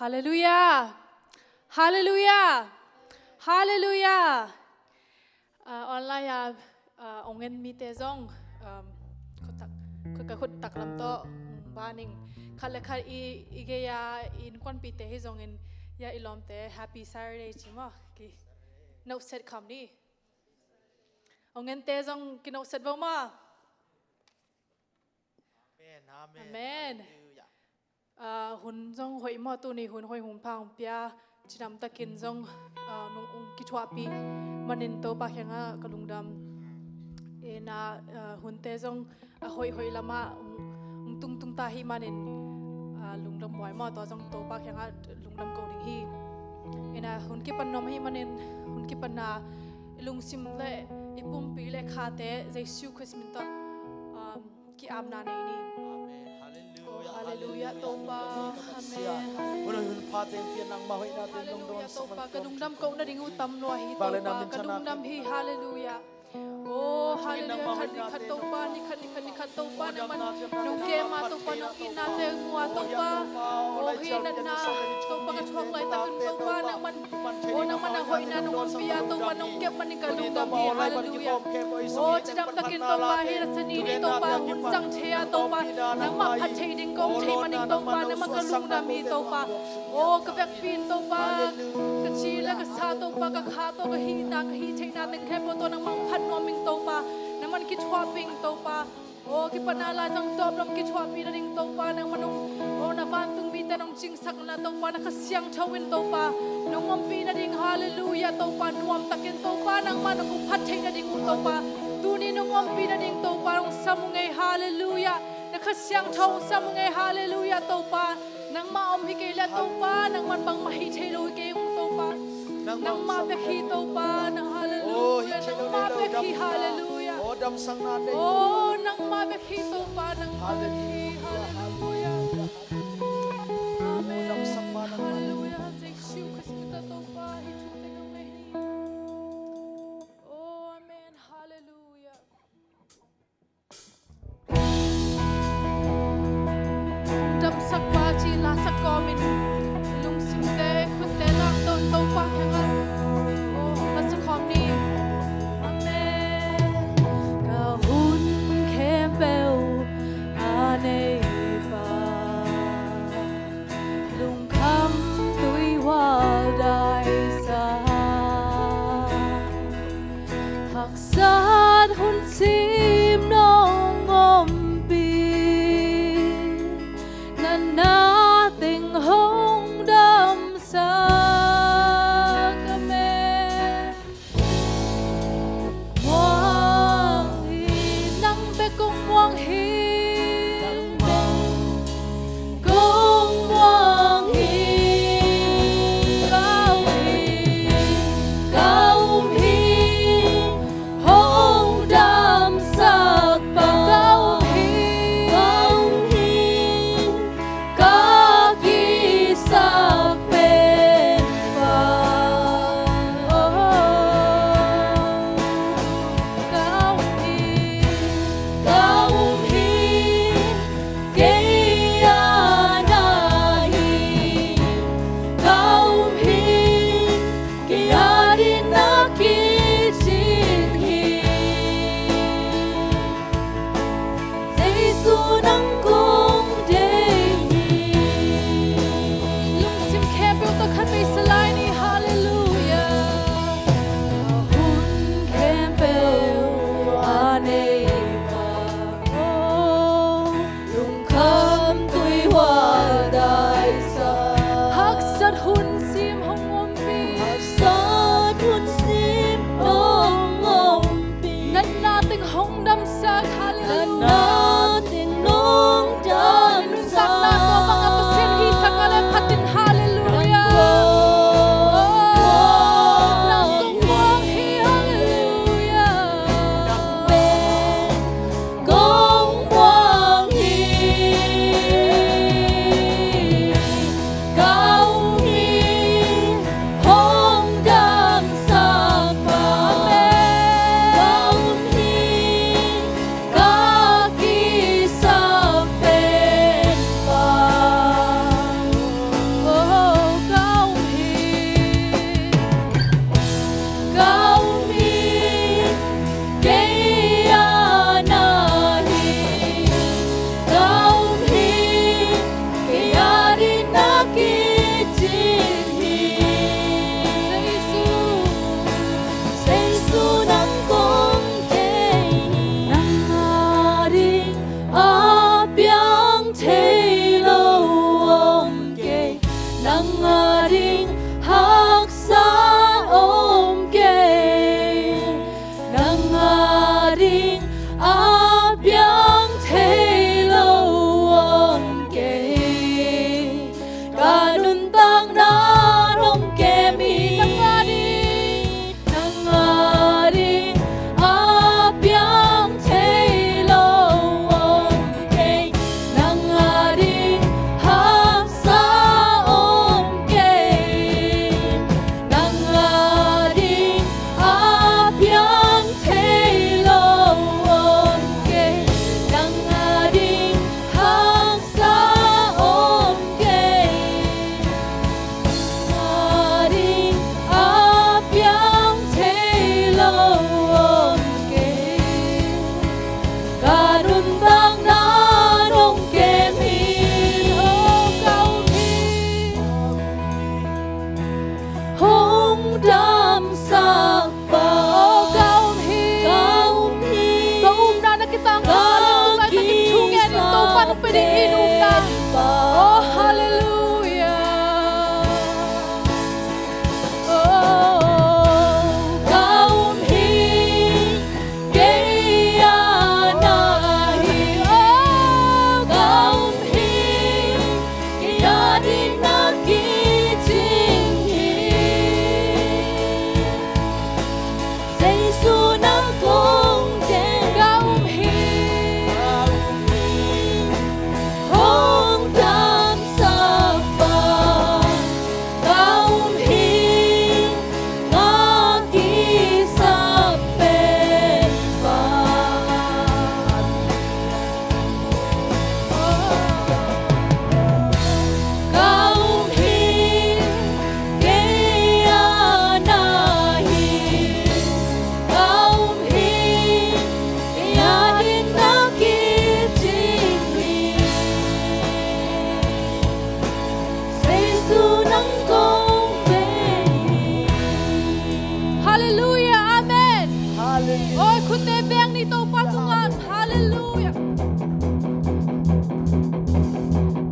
ฮาเลลูยาฮาเลลูยาฮาเลลูยาออนไลน์องเงินมีเตจงขุดตักลำโตบ้านิงคันละคันอีเกียอินควันปีเตให้จงเงินยาอิลอมเต Happy Saturday จิมะกีนกเซตคำนี้องเงินเตจงกินนกเซตบ้างมาอาเมนหุ่นจงหอยมาตัวนี้หุ่นหอยหุ่นพังเปียจินำตะกินจงนุ่งองกิชวาปีมันนินโตปากยังกะลุงดำนาหุ่นเตจงหอยละมาตุงตาหิมันนินลุงดำหอยมาตัวจงโตปากยังลุงดำเกาดิ่งฮีนาหุ่นกิปันนมหิมันนินหุ่นกิปันนาลุงซิมเล่อีปุ่มปีเล่คาเตเจสิวคริสมินตกิอาบนาในนี้Haleluya toba amen Unun paten pianang mahoy natin ng doon sa toba kadungdam ko na ding utam no hi toba kadungdam hi hallelujah Oh hallelujah khatoba ni khatoba naman nung kema toba nung inate mua toba oh hinan na toba ka chok lai takun toba naman oh naman na hoy na nung pia toba nung kep man ni kadungdam hi hallelujah oh chidam takin toba hi rasani ni toba unsang thea toba nang ma phathei ding ko thei maning toba nang makalungdam hi toba oh kavek pin toba ka chila ka sa toba ka kha to ka hi na ka hi thei na teng khepo to nang mang phat noming topa naman kitwaping topa o kipanala sang top lam kitwapi na ding topa nang manong o navantung bita nang chingsak na topa nakasyang thawin topa nung ampi na ding hallelujah topa nuam takin topa nang manong uphatay na ding topa tuni nung ampi na ding topa nung samungay hallelujah nakasyang thaw samungay hallelujah topa nang maom hikila topa nang manbang mahitay lo kayong topa nang mapekhi topa nang hallelujah nang mapekhi hallelujah oh dam sang natin oh nang mapekhi topa nang mapekhi hallelujah amen hallelujah Jesu Kristo topa hichute ng mehni oh amen hallelujah dam sakwa chi la sakomin lung simte kutte lang don topa kanga oh masakom ni amen ka hun kempel ane ba 낭아링 학사 옴게 낭아링 아병 테일러 옴게 가는 땅 나롱게 미 낭아링 아병 테일러 옴게 낭아링 학사 옴게 낭아링 아병 테일러 옴게 낭아링 학사 옴게 낭아링 아병 테일러 옴게 가룬당 나롱게 미 홍담 삭바 Umna na kita ang hallelujah na kitungen ito paano pwedeng umna. Oh, hallelujah. Oh, 가움히 게야나히 가움히 게야리 나기징히 세수남 동쟁 가움히 홍담 삭바 가움히 나기 삭배바 가움히 게야나히 가움히 게야린 나기 징히 세수는 공배히 hallelujah. Amen. Hallelujah. Oh, kundi biyang nito patungan. Hallelujah.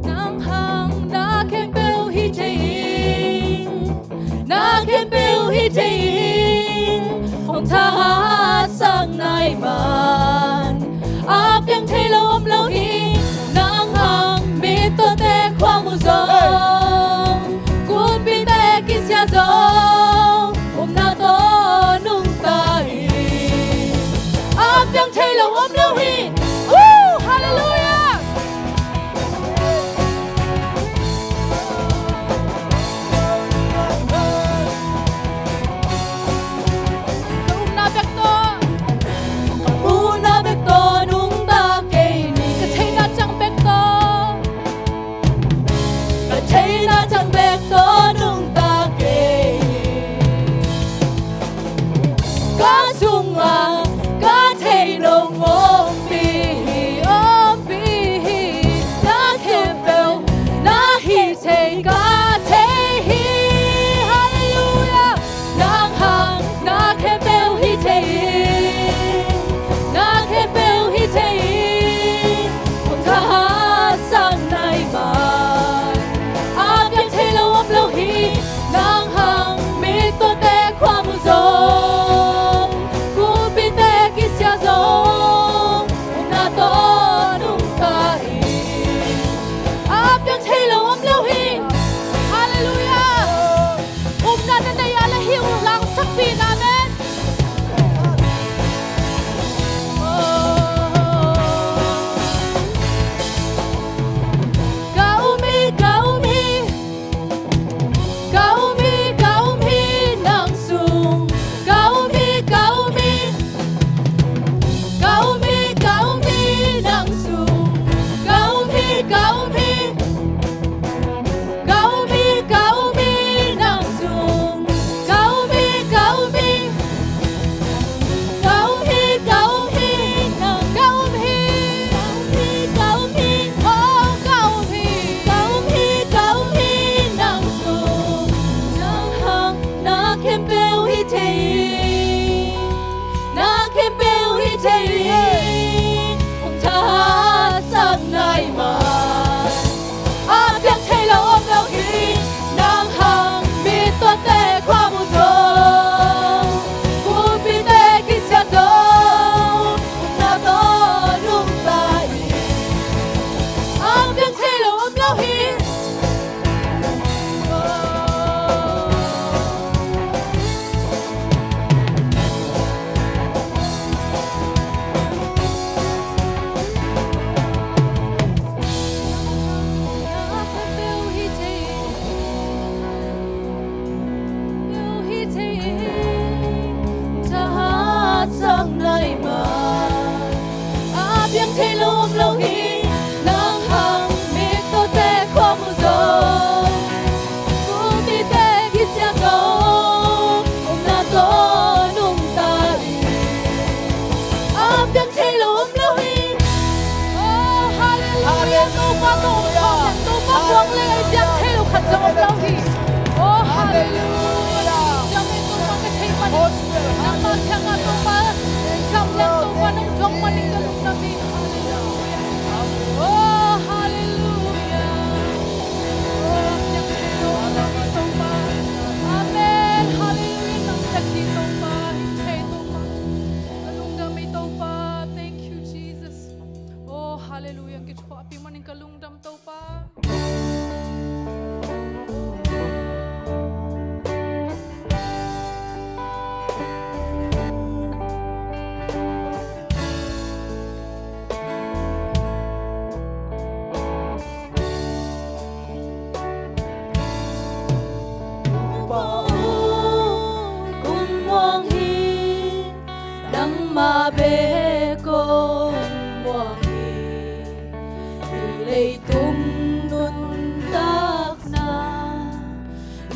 Nang hang na kembel hijing, na kembel hijing hong tha sang nai man apyang thailom lo hi nang hang mi to te khwang mu zo kun pi te kisya zo na to nung tai apyang thailom lo hi Woo! Hallelujah. Umna byak to. una bek to nung ta ke ni Katay na chang byak to. ka thei na chang bek to nung ta ke ka sung a ka thei nong ong pi na ke bel na hi thei ka thei hi hallelujah nang hang na ke bel hi thei na ke bel hi thei hong tha sang nai man apyang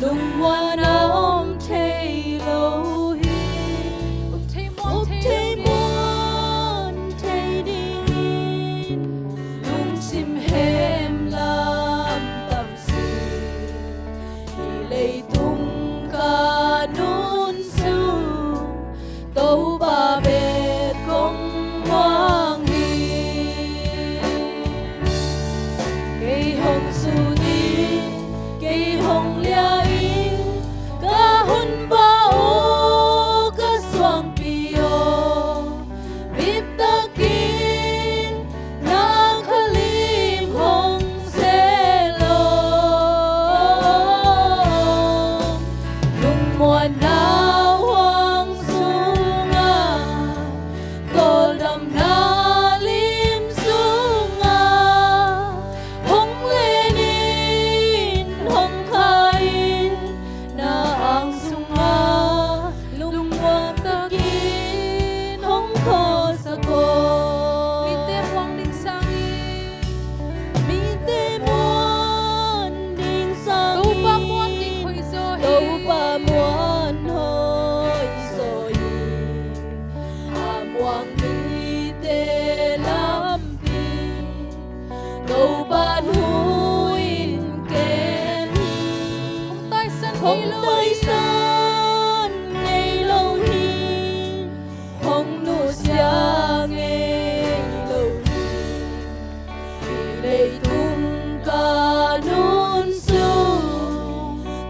lung hoa nóm thầy lâu hi út thầy út muôn thầy thầy muôn thầy đi lung sim hem lam tâm sự đi lấy tung ca nun su tâu ba bê công hoang hi cây hồng su ni cây hồng lia in ca hun ba o ca swang pio bip ta kin na khalim hong se lo lung muan na hoang sunga tol dam na lim sunga hong lenin hong kain na ang sunga lung muan takin hong ko sa ko mi te huang ding sangi mi te muan ding sang tu pa muôn ding khoi zo đâu ba muan hoi so yi a muang mi te lam pi đâu ba nuin ken không tay sân không hi lo tới san ngày lâu hi không nu sia ngày lâu hi vì đây tung ca nun su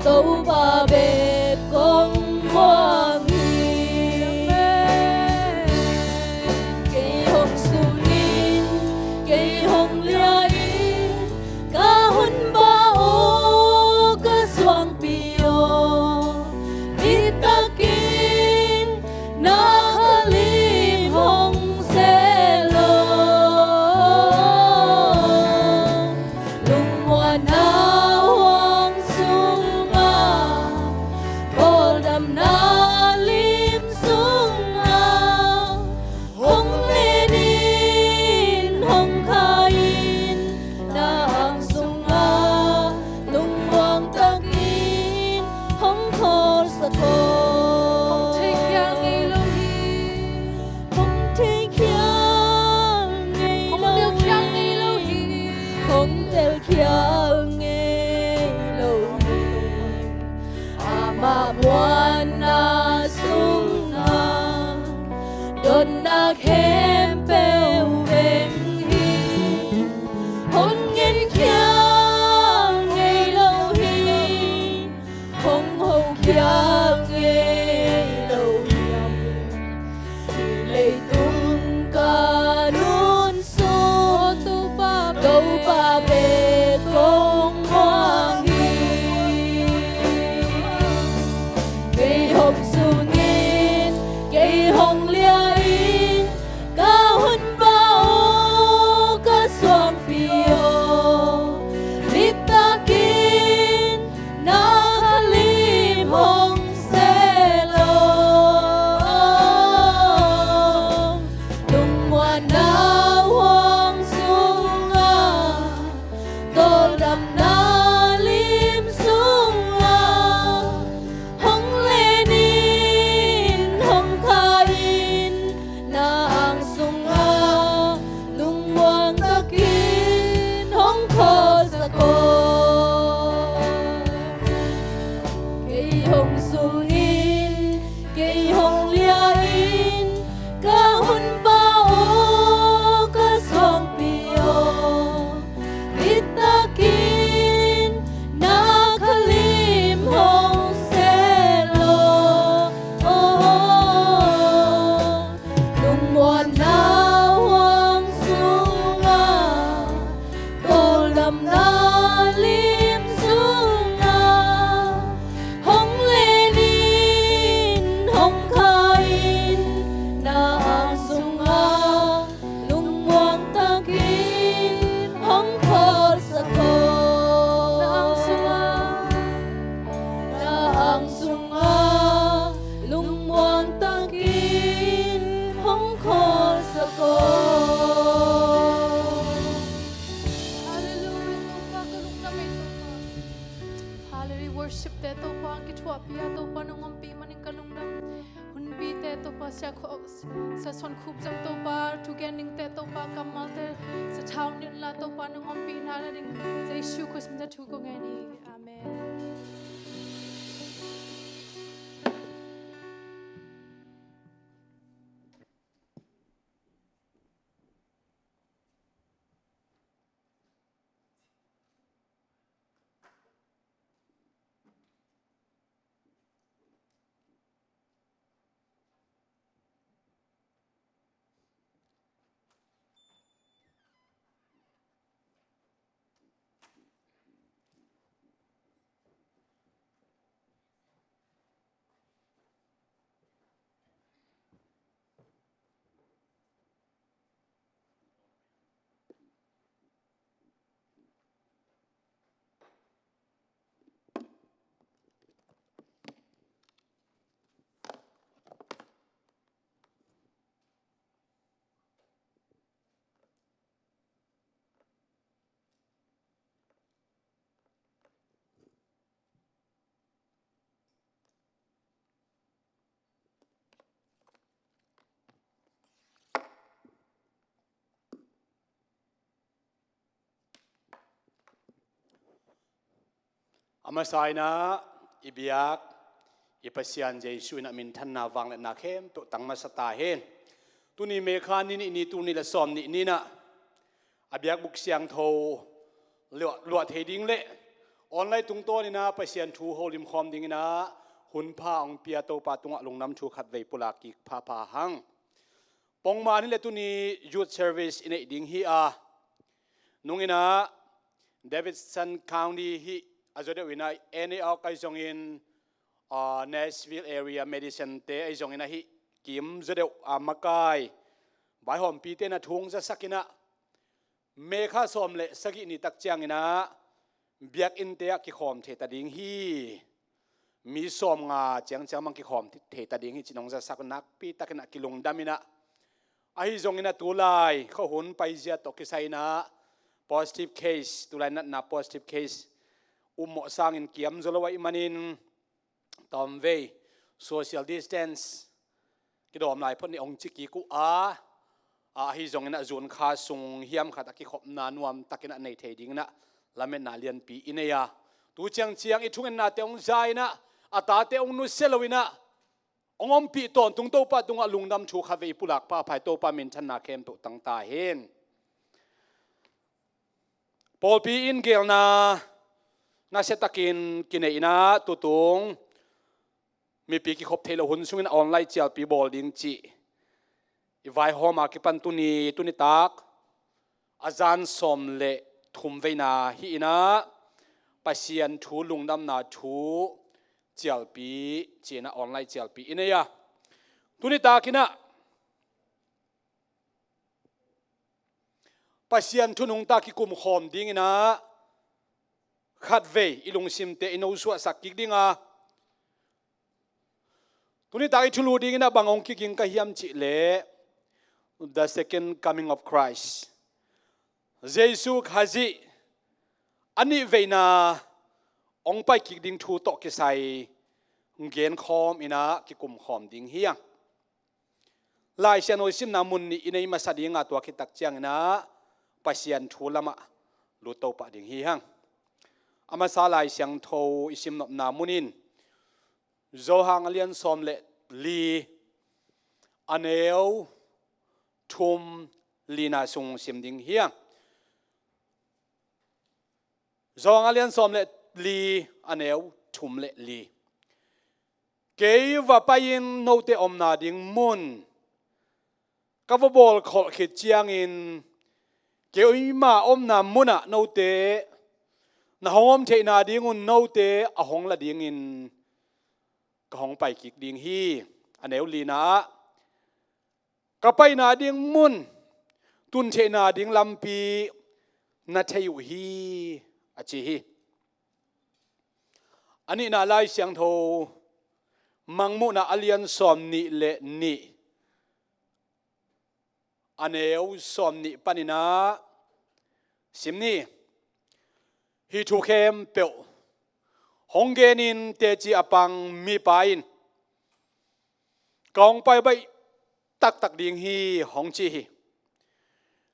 tâu ba bê công hoang hi cây hồng su nin cây hồng lia in ca hun ba o ca swang pio bit ta kin na khalim hong se lo lung muan na hoang sunga bol dam na lim sunga hong lenin hong kain na ang sunga lung muang takin hong khol sa ko không thầy kia ngày lâu hi hong thei khiang ngày không lâu tiêu kia hi ngày lâu hi không theo khiang ngày lâu hi ama buwan na sunga don na kempeu veng hi hon ngin khiang ngày lâu hi hong ho khiang ngày lâu hi thì lấy tung ca nun su tu pa đâu ba bê công hoang hi cây hồng su nghìn cây hồng lia in ca we worship te to pa ang kitwa pia to pa nung ampi maning kalungdam hun bi te to pa sa son khub jam to pa tu gening te to pa kamal te sa town nin la to pa nung ampi na la ding Jesu Christ mda tu ko ngani amen Amasay na ibiyak ipasyan Jesu na mintan na wang na kem to tang masatahin tuni mekha ni tu ni la som ni na abiyak buk siang tho luat heding le online tung to ni na pasyan thu holim khom ding na hun pha ong pia to pa tunga lungnam thu khat vei pulaki pha hang pongma ni le tuni youth service in ding hi a nungina Davidson County hi azode wina any au kai jong in Nashville area medicine te ai jong ina hi kim zode amakai bai hom pi te na thung za sakina mekha som le sagi ni tak chiang ina biak in te ki khom the ta ding hi mi som nga chang mang ki khom the ta ding hi chinong za sak nak pi takina kilung damina ai jong ina tulai kho hun pai zia to ki sai na positive case tulai na positive case mo sang in kiam zolawai manin tom ve social distance kidom lai phon ni ong chiki ku a hi zong na zon kha sung hiam kha taki khop na nuam takina nei theding na lamen na lian pi ineya tu chiang I thungen na te ong zai na ata te ong nu selowina ongom pi ton tung to pa tunga lungnam thu kha ve pulak pa phai to pa min than na kem to tang ta hen Paul pi in gel na setakin kineina tutung mi pi ki khop thelo hun sungin online chial pi bol ding chi I vai homa ki pan tuni tak azan som le thum veina hi ina pasian thu lungnam na thu chial pi chena online chial pi ineya tuni takina pasian thu nung ta ki kum khom ding ina khat ve ilung sim te ino suwa sakik dinga tuni ta thulu ding ina bangong ki king ka hiam chi le the second coming of Christ Jesu khazi ani veina ong pai ki ding thu to ki sai ngen khom ina ki kum khom ding hiang lai sian oi sim na mun ni inei masadinga to ki tak chiang na pasian thu lama lu to pa ding hi hang ama salai siang tho isim nop na munin zo hang alian som le li aneu thum lina sung sim ding hiang zo hang alian som le li aneu thum le li ke va pain no te om na ding mun ka va bol khol khit chiang in ke ma om na muna no te na hongom the na ding un no te a hong la ding in ka hong pai ki ding hi aneu li na ka pai na ding mun tun the na ding lampi na theyu hi achi hi ani na lai siang tho mangmu na alian som ni le ni aneu som ni panina simni hi thu khem pe honggenin te chi apang mi pain kong pai bai tak tak ding hi hong chi hi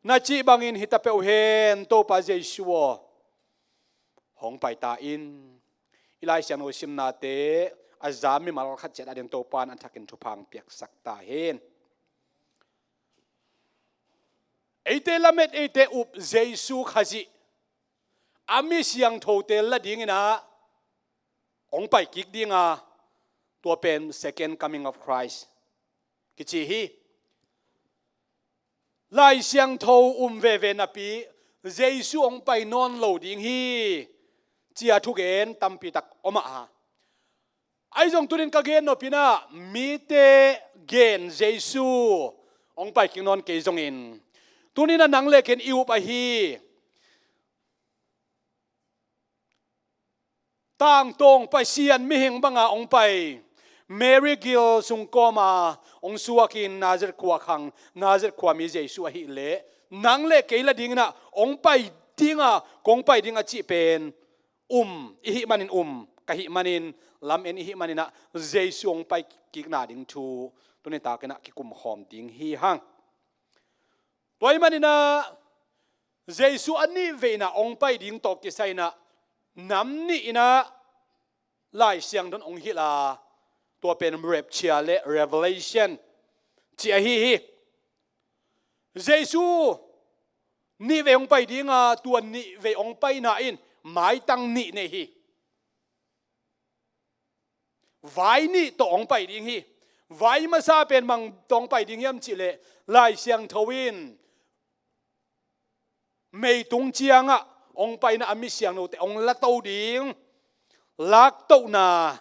na chi bangin hitapeu hen to pa Jesuo hong pai ta in ilai siang no sim na te azami mal khat chet adeng to pan an thakin thupang piak sak ta hen eite lamet eite up Jesu khaji ami siang tho te la ding ina ong pai kik dinga to pen second coming of Christ kichi hi lai siang tho ve ve na pi Jesu ong pai non lo ding hi chia thu gen tampi tak oma ha ai jong turin ka gen no pina mi te gen Jesu ong pai king non ke jong in tunina nang le ken iu pa hi tang tong pa sian mi hing banga ong pai Mary Gil sung koma ong suakin nazar kwa khang nazar kwa mi Jesu hi le nang le ke la ding na ong pai dinga kong pai dinga chi pen ihi manin kahi manin lam en ihi manina Jesu ong pai kik na ding thu tuni ta kana ki kum khom ding hi hang toy manina Jesu ani ve na ong pai ding to ki sai na nam ni ina lai siang don ong hi la to pen rapture le revelation chi hi Jesu ni ve ong pai dinga tuan ni ve ong pai na in mai tang ni ne hi vai ni to ong pai ding hi vai ma sa pen mang tong pai ding yam chi le lai siang thawin mei tung chianga ong pai na ami siang no te ong la to ding lak to na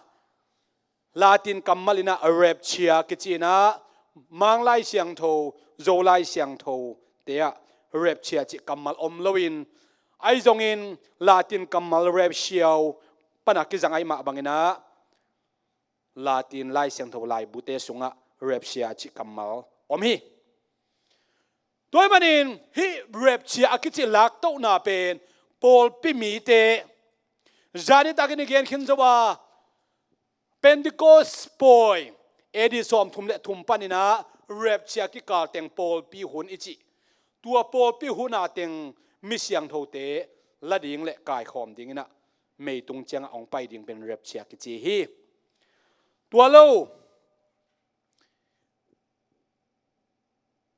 latin kamalina rapture kichina mang lai siang tho zo lai siang tho te a rapture chi kamal om loin ai zong in latin kamal rapture pana ki zangai ma bangina latin lai siang tho lai bute sunga rapture chi kamal om hi toy manin hi rapture akichi lak to na pen pol pi mi te zani takin gen khin zawa Pentecost poi edi som thum le thum panina rapture ki kal teng pol pi hun ichi tua pol pi huna teng mi siang tho te la ding le kai khom ding ina mei tung chang ong pai ding pen rapture ki chi hi tua lo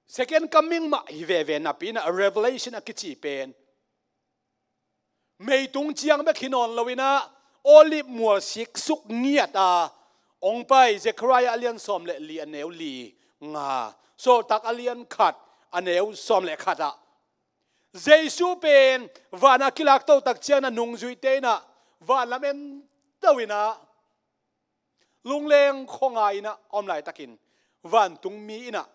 second coming ma hi ve na pina a revelation a ki chi pen mei tung chiang be khinon lowina olive mual sik suk niata ong pai Zechariah alian som le li aneu li nga so tak alian khat aneu som le khata Jesu pen vana kilak to tak chiang na nung zui te na va lamen tawina lungleng khongai na om lai takin van tung mi ina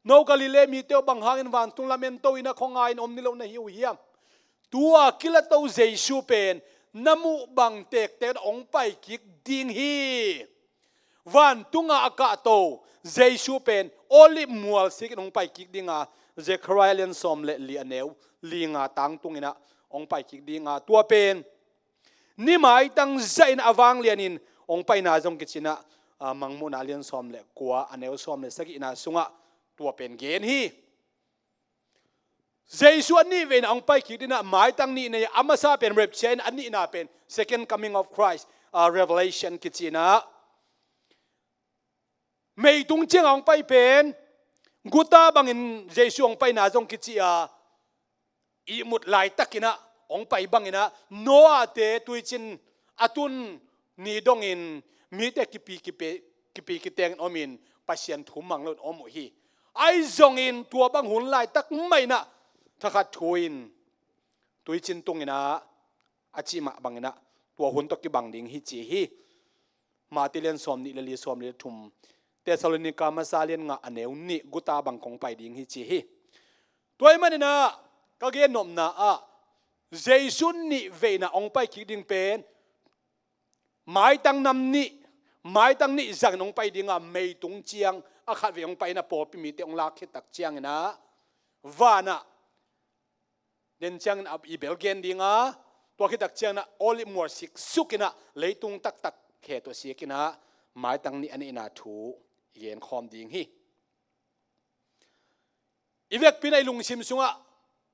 no galile mi te bang hangin van tung lamen to ina khongai om ni lo na hiu hiam tua kilato Jesu pen namu bang tek te ong pai kik ding hi van tunga aka to Jesu pen oli mual sik ong pai kik dinga Zechariah len som le li aneu li nga tang tungina ong pai kik dinga tua pen ni mai tang zain awang lianin ong pai na jong kichina mangmu na lian som le kwa aneu som le saki na sunga tua pen gen hi Jesu ani ven ang pai ki dina mai tang ni ne amasa pen rapture ani na pen second coming of Christ revelation kichina mei tung cheng ang pai pen guta bangin Jesu ang pai na jong kichia i mut lai takina ong pai bangina noa te tuichin atun ni dongin mi te kipi kiteng omin pasien thumang lot omu hi ai zongin tua bang hun lai tak mai na takhat thuin tuichin tungina achima bangina tua hun to ki bang ding hi chi hi matilen som ni le li som le thum Thessalonica masalian nga aneu ni guta bang kong pai ding hi chi hi toy manina ka ge nom na a Jesu ni ve na ong pai ki ding pen mai tang nam ni mai tang ni zang nong pai dinga mei tung chiang a khat ve ong pai na po pi mi te ong la khe tak chiang na wana den chang ab i belgen dinga ตัวคิดตักเจียงนะโอลิมัวสิกสุกินะเลยตุงตักตักแค่ตัวเสียกินะหมายตั้งนี้อันนี้นาถูเย็นคอมดิ่งฮีอีเวกปีนไอลุงชิมซุงะ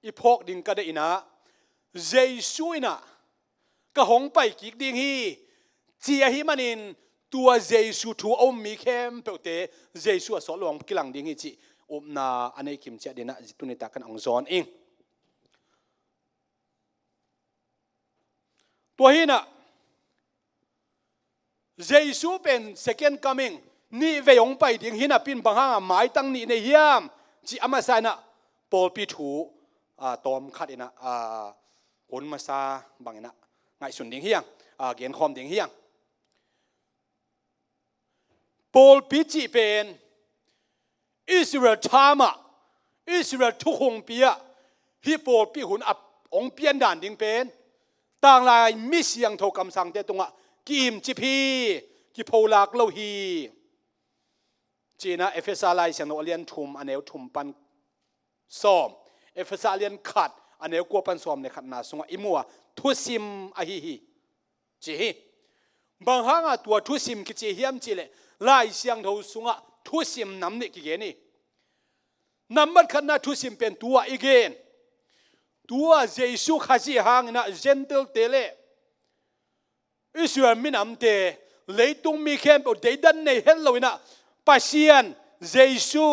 อีพกดิ่งก็ได้นะเจสุยนะก็หงไปกิกดิ่งฮีเจียฮีมันินตัวเจสุถูอมมีเข้มเปลเตเจสุสอนหลวงกิลังดิ่งฮีจีนาอันนี้คิมเจดีนะจิตุนิตากันองซอนเองตัวฮีนะเจสุเป็น second coming นี่เวยงไปดิ่งฮีนะปินบางห้างหมายตั้งนี่ในเฮียมจีอามาไซนะปอลปีถูตอมขัดนะคนมาซาบางนะไงส่วนดิ่งเฮียงเกียนคอมดิ่งเฮียงปอลปีจีเป็นอิสราเอลทามาอิสราเอลทุกหงปีอะฮิปอลปีหุ่นอับองเปียนด่านดิ่งเป็นต่างลายมิเสียงโทกำสังเตตรงอะกิมจิพีกิโพลากโลฮีจีน่าเอฟเอสอาไลเสียงโนเลียนทุมอันเอวทุมปันซ้อมเอฟเอสอาเลียนขัดอันเอวกัวปันซ้อมในขัดนาสงอิมัวทุสิมอะฮิฮิจีฮิบางครั้งตัวทุสิมกิจีเฮียมจีเลไล่เสียงโทสงะทุสิมน้ำนี่กิเกนี่น้ำมันขัดนาทุสิมเป็นตัวอีเกนตัวเจสุขจีหางนะเจนเตลเตเลอิสราเอลมินำเตเลยตุงมีเข้มเอาเดดันในเฮลโลวินะปัสเซียนเจสุ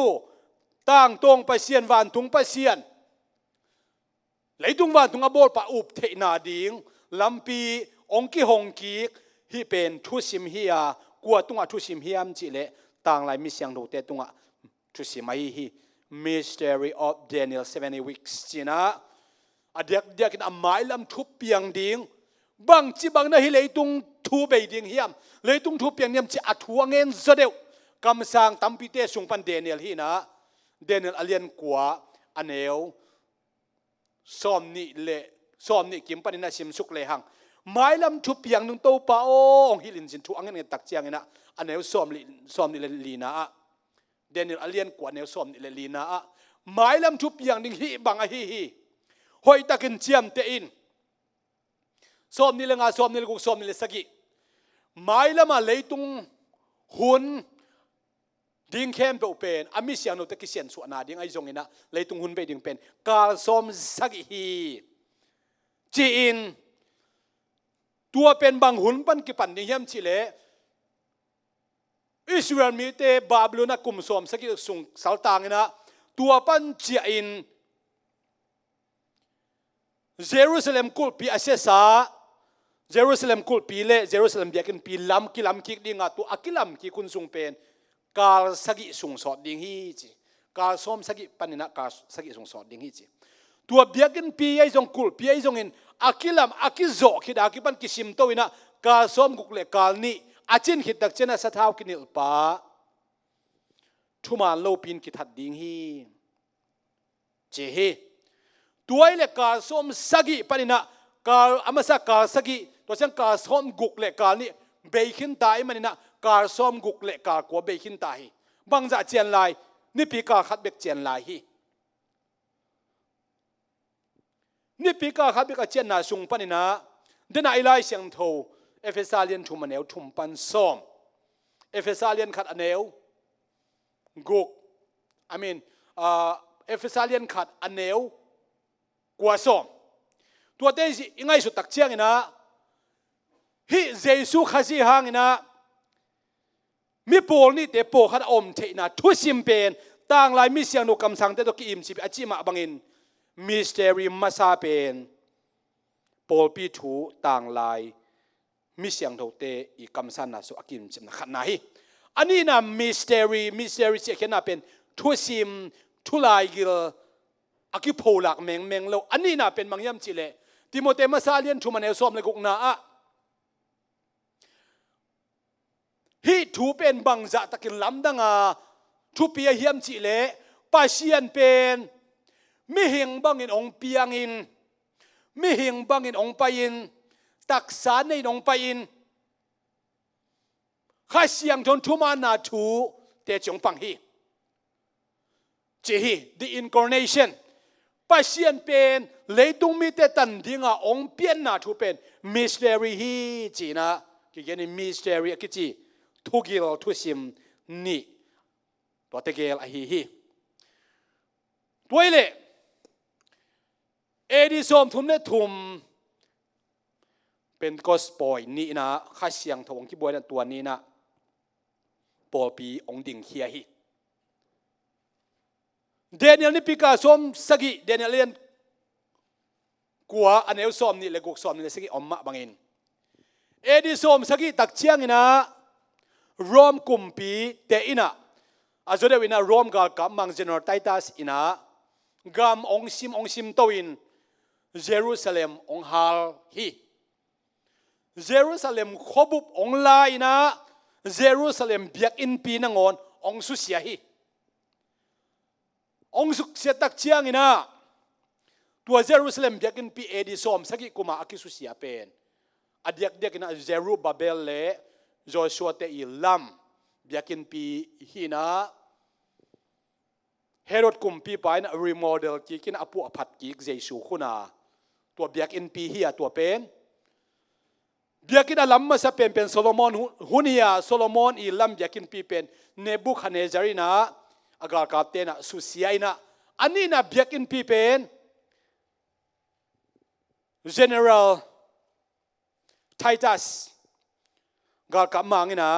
ต่างตรงปัสเซียนวันตุงปัสเซียนเลยตุงวันตุงอโบลปะอุบเทนาดิงลำปีองกิหงกีกที่เป็นทุสิมเฮียกัวตุงอทุสิมเฮียมจิเลต่างหลายมิเสียงดูเตตุงอทุสิมไอฮี Mystery of Daniel 70 weeks จีนะอเดียกินอหมายลำทุบเปียงดิงบางจีบางนะฮิเลยตุงทูเบดิงเฮียมเลยตุงทูเปียงเนียมจีอัดหัวเงินซะเดียวกำสังตั้มพิเตสุงปันเดเนียลฮีนะเดเนียลอเลียนกัวอันเอวซ้อมนี่เละซ้อมนี่กิมปันนะชิมสุกเลยหังหมายลำทุบเปียงนึงโตปาโอองฮิลินสินทุอังเงินตักเจียงนะอันเอวซ้อมนี่เลลีนะเดเนียลอเลียนกัวเนวซ้อมนี่เลลีนะหมายลำทุบเปียงนึงฮีบางอะฮีหอยตะกินเจียมเตอินซ้อมนี่เลยงาซ้อมนี่เลยกุซ้อมนี่เลยสกิหมายละมาเลยตุงหุ่นดิ่งเข้มเป็นอามิเสียงโนตะกิเสียนส่วนนาดิ่งไอจงเงินะเลยตุงหุ่นไปดิ่งเป็นกาลซ้อมสกิฮีจีอินตัวเป็นบางหุ่นปันกิปันดิ่งเข้มชิเลอิสราเอลมีเตบาบิโลนะกุมซ้อมสกิส่งสาวต่างเงินะตัวปันจีอินเยรูซาเล็มกุลปีอาเซซาเยรูซาเล็มกุลปีเล่เยรูซาเล็มเบียกินปีลำกิลำกิกดิ่งอ่ะตัวอักิลำกิคุณทรงเป็นกาลสกิส่งสอดดิ่งฮีจีกาลซ้อมสกิปันนะกาลสกิส่งสอดดิ่งฮีจีตัวเบียกินปีไอจงกุลปีไอจงอินอักิลำอักิโจคิดอักิปันกิชิมโตวินะกาลซ้อมกุกเล่กาลนี้อาจินคิดตักเจนะสะท้าวกินิลปาทุมานโลปินกิทัดดิ่งฮีเจฮีตัวเล็กกาลส้มสกิปนินะกาลอามาสักกาลสกิตัวเช่นกาลส้มกุกเล็กกาลนี่เบคินตายมันนี่นะกาลส้มกุกเล็กกาลกัวเบคินตายบางจะเจียนลายนี่ปีกาขัดเบกเจียนลายฮีนี่ปีกาขัดเบกเจียนนาสุงปนินะเดินไอไลเสียงโทเอเฟซาเลียนทุมมันเอวทุมปันส้มเอเฟซาเลียนขัดอันเอวกุกI meanเอเฟซาเลียนขัดอันเอวกัวซ้อมตัวเตจิยังไงสุดตักเชียงนะฮิเจสุขจีหางนะมีโปลนี่เตโปขัดอมเทนะทุสิมเป็นต่างลายมิเสียงนกกำสังเตตกิอิมสิบอาจิมาบังอินมิสเตอรีมาซาเป็นโปลปีถูต่างลายมิเสียงโทเตอีกำสันนะสุอากิมสิบนะขัดไหนอันนี้นะมิสเตอรีเสียงนะเป็นทุสิมทุลายกิลอากิโพลักเมงโลอันนี้น่ะเป็นบางย่ำจิเลติโมเตมาซาเลียนทุมันเอลซ้อมเลยกุกนาอะฮิทูเป็นบางจะตะกินลำดังอาทุปีย่ำจิเลปาเชียนเป็นมิหิงบางอินองเปียงอินมิหิงบางอินองไปอินตักษาในองไปอินข้าเสียงทนทุมานาทูเตจงปังฮีจีฮี the incarnation ป ปัสเซียนเป็นเลยตุงมีแต่ตันดิ้งอ่ะองเปียนน่ะทุเป็นมิสเตอรี่ฮีจีนะกิเกนี่มิสเตอรี่กิจีทุกิลทุซิมนี่ตัวเตเกลอะฮีตัวเล่เอดิสอมทุมเนทุมเป็นกอสปอยนี่นะข้าเสียงทวงที่บวยนั่นตัวนี้นะปอปีองดิ่งเฮียฮีเดนิเอลนี่ปีกาสมสกิเดนิเอลเลียนกัวอันเอลสอมนี่เลกุกสอมนี่สกิอมมะบังอินเอดิสอมสกิตักเชียงอินะรอมกุมปีเตอินะอาจจะเดวินะรอมกากับมังเจนอร์ไตตัสอินะกามองซิมโตอินเยรูซาเล็มองฮาลฮีเยรูซาเล็มขบุบองลาอินะเยรูซาเล็มเบียกอินปีนังอนองสุเสียฮีองสุเสียตักเชียงอินะตัวเยรูซาเล็มเบียกอินปีเอดิสอมสกิกุมาอากิสุเสียเป็นอดียกเดียกอินะเยรูบาเบลเลโจชัวเตอิลัมเบียกอินปีฮีนะเฮโรดกุมปีไปนะรีโมเดลกีกินอปุอภัดกีกเจสูขุนาตัวเบียกอินปีฮีตัวเป็นเบียกินอลัมมาสเปนเป็นโซโลมอนฮุนียโซโลมอนอีลัมเบียกินปีเป็นเนบุคัดเนจารีนะอากาศกับเตนะสุเซียนะอันนี้นะเบียกินปีเป็น General Titus กาลกับมังนะ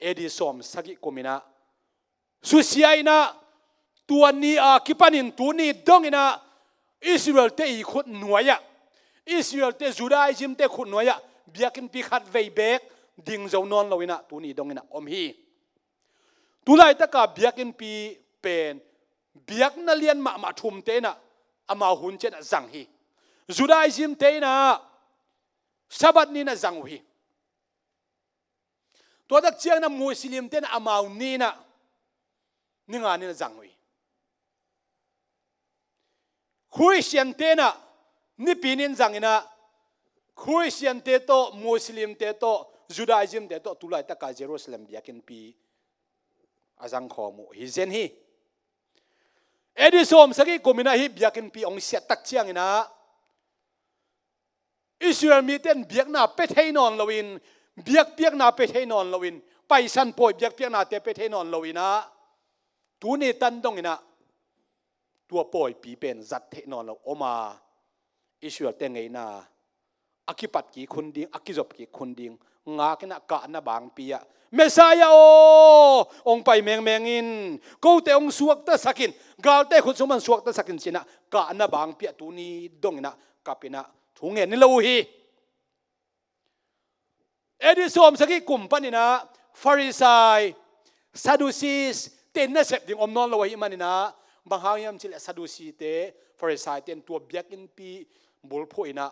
เอดิสอมสกิกุมินะสุเซียนะตัวนี้คิปันินตัวนี้ดงนะอิสราเอลเตอีขุดหน่วยอิสราเอลเตจูดาอิจิมเตขุดหน่วยเบียกินปีขัดเวเบกดิ่งเจ้านอนเราวินะตัวนี้ดงนะอมฮีตุลายตะกาเบียกินปีเป็นเบียกนัเลียนมาทุมเตนะอามาหุนเจนะจังฮีจูดาอิจิมเตนะสบัดนี้นะจังฮีตัวตักเชียงนะมุสลิมเตนะอามาหุนนี้นะนี่งานนี้นะจังฮีคริสเตียนเตนะนี่ปีนินจังอินะคริสเตียนเตโตมุสลิมเตโตจูดาอิซึมเตโตตุลายตะกาเยรูซาเล็มเบียกินปีอาจังขอมุฮิเซนฮีเอดิสอมสกิกุมินะฮีเบียกินปีองเสียตักเชียงอินะอิสราเอลมีเต้นเบียกนาเป็ดให้นอนลวินเบียกนาเป็ดให้นอนลวินไปสันป่วยเบียกนาเตเป็ดให้นอนลวินะตัวนี้ตันตรงอินะตัวป่วยปีเป็นจัดเทนอนเราอมาอิสราเอลเตงไงนาอากิปัดกี่คนดิ้งอากิจบกี่คนดิ้งงากินะกะนะบางปีอะเมสายาโอองไปแมงอินกูเตองสวกตะสักินกาลเตขุดสมันสวกตะสักินสินะกะนะบางปีตัวนี้ดงนะกับปีนะถุงเงินนี่เราฮีเอดิสอมสกิกุมปนินะฟาริสัยซาดูซีสเต้นน่ะเสพดิ้งอมนอนเราฮีมันนี่นะบางครั้งยามที่ซาดูซีเตฟาริสัยเต้นตัวเบียกินปีบุลพูอินะ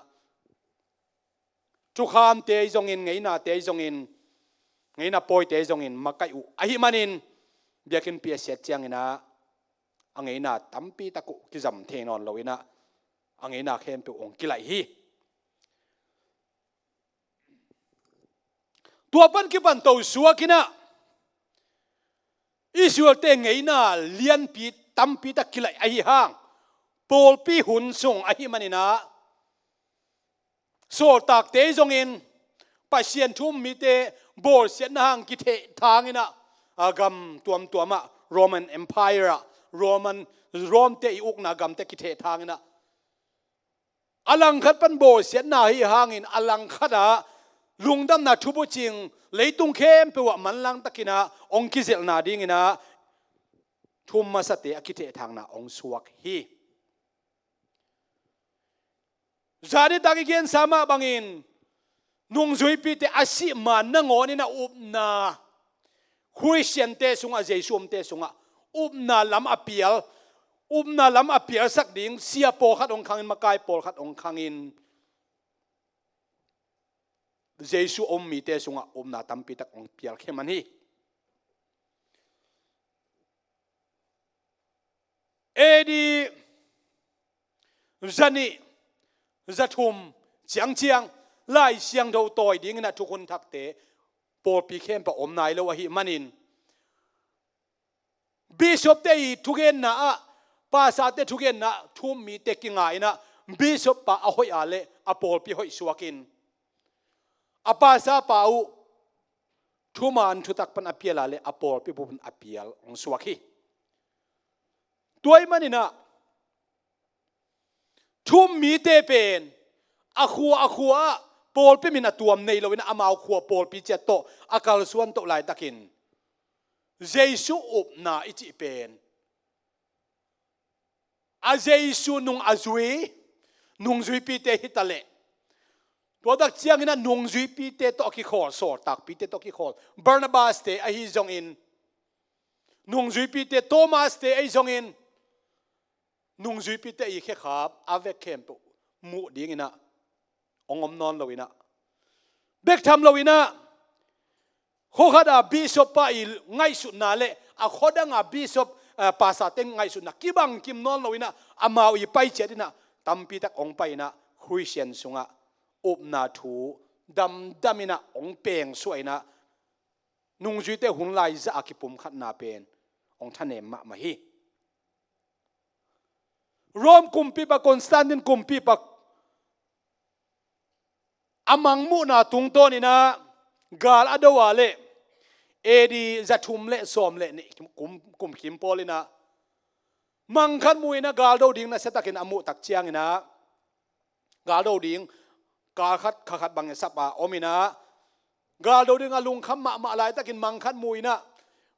จุขามเตยจงอินไงนะเตยจงอินไงนะปอยเตยจงอินมาไกอุอหิมันินเบียกินปีเสียเจียงอินะอังไงนะตั้มปีตะกุกิจำเทนอนเราอินะอังไงนะเข้มไปองกิไลฮีตัวปันกิปันโตสัวกินะอิสราเอลเตงไงนะเลียนปีตั้มปีตะกิไลไอห่างโปลปีหุ่นส่งอหิมันินะโซตากเตยจงอินปัสเซียนทุ่มมีเตโบสเสียนห่างกิเททางอินะอากรรมตัวมาโรมันเอ็มไพร์โรมเตอุกนากรรมเตกิเททางอินะอลังคัดปันโบสเสียนนาฮีห่างอินอลังคัดะลุงดำนาทุบจิงเลยตุงเข้มเปว่ามันลังตะกินะองกิเซลนาดิงอินะทุ่มมาสเตอกิเททางนะองสวกฮีjadi tak ikan sama bangin nung zui pi te asi man na ngoni na upna Christian te sunga Jesum te sunga upna lam apial sak ding sia po khat ong khangin makai pol khat ong khangin Jesu mi te sunga upna tampi tak ong pial khemani edi zani zathum chiang lai siang do toy ding na thukun thakte por pi khem pa om nai lo hi manin bishop te thugen na a pa sa te thugen na thum mi te kinga ina bishop pa ahoi ale apol pi hoi suakin apa sa pau thuman thutak pan apial ale apol pi bun apial ong suaki tuai manina thum mi te pen akhua pol pi min atuam nei lovina amau khua pol pi che to akal suan to lai takin jesu up na ichi pen a jesu nung nung zui pi te hitale to dak chiang ina nung zui pi te to ki khol so tak pi te to ki khol Barnabas te a hi jong in nung zui pi te Thomas te ai jong in nung zui pi te i khe khap ave kem pu mu ding ina ongom non loina bek tham loina kho khada bishop pa i ngai su na le a khoda nga bishop pasa teng ngai su na kibang kim non loina amau i pai che dina tampi tak ong pai na Christian sunga up na thu damina ong peng suaina nung zui te hun lai za akipum khat na pen ong thane ma hi Rom kumpi pa Constantine kumpi pa amang mu na tung to ni na gal adawale edi zathum le som le ni kum kim polina mangkhan muina gal do ding na setakin amu tak chiang ina gal do ding ka khat bang sapa omina gal do ding alung kham ma lai takin mangkhan muina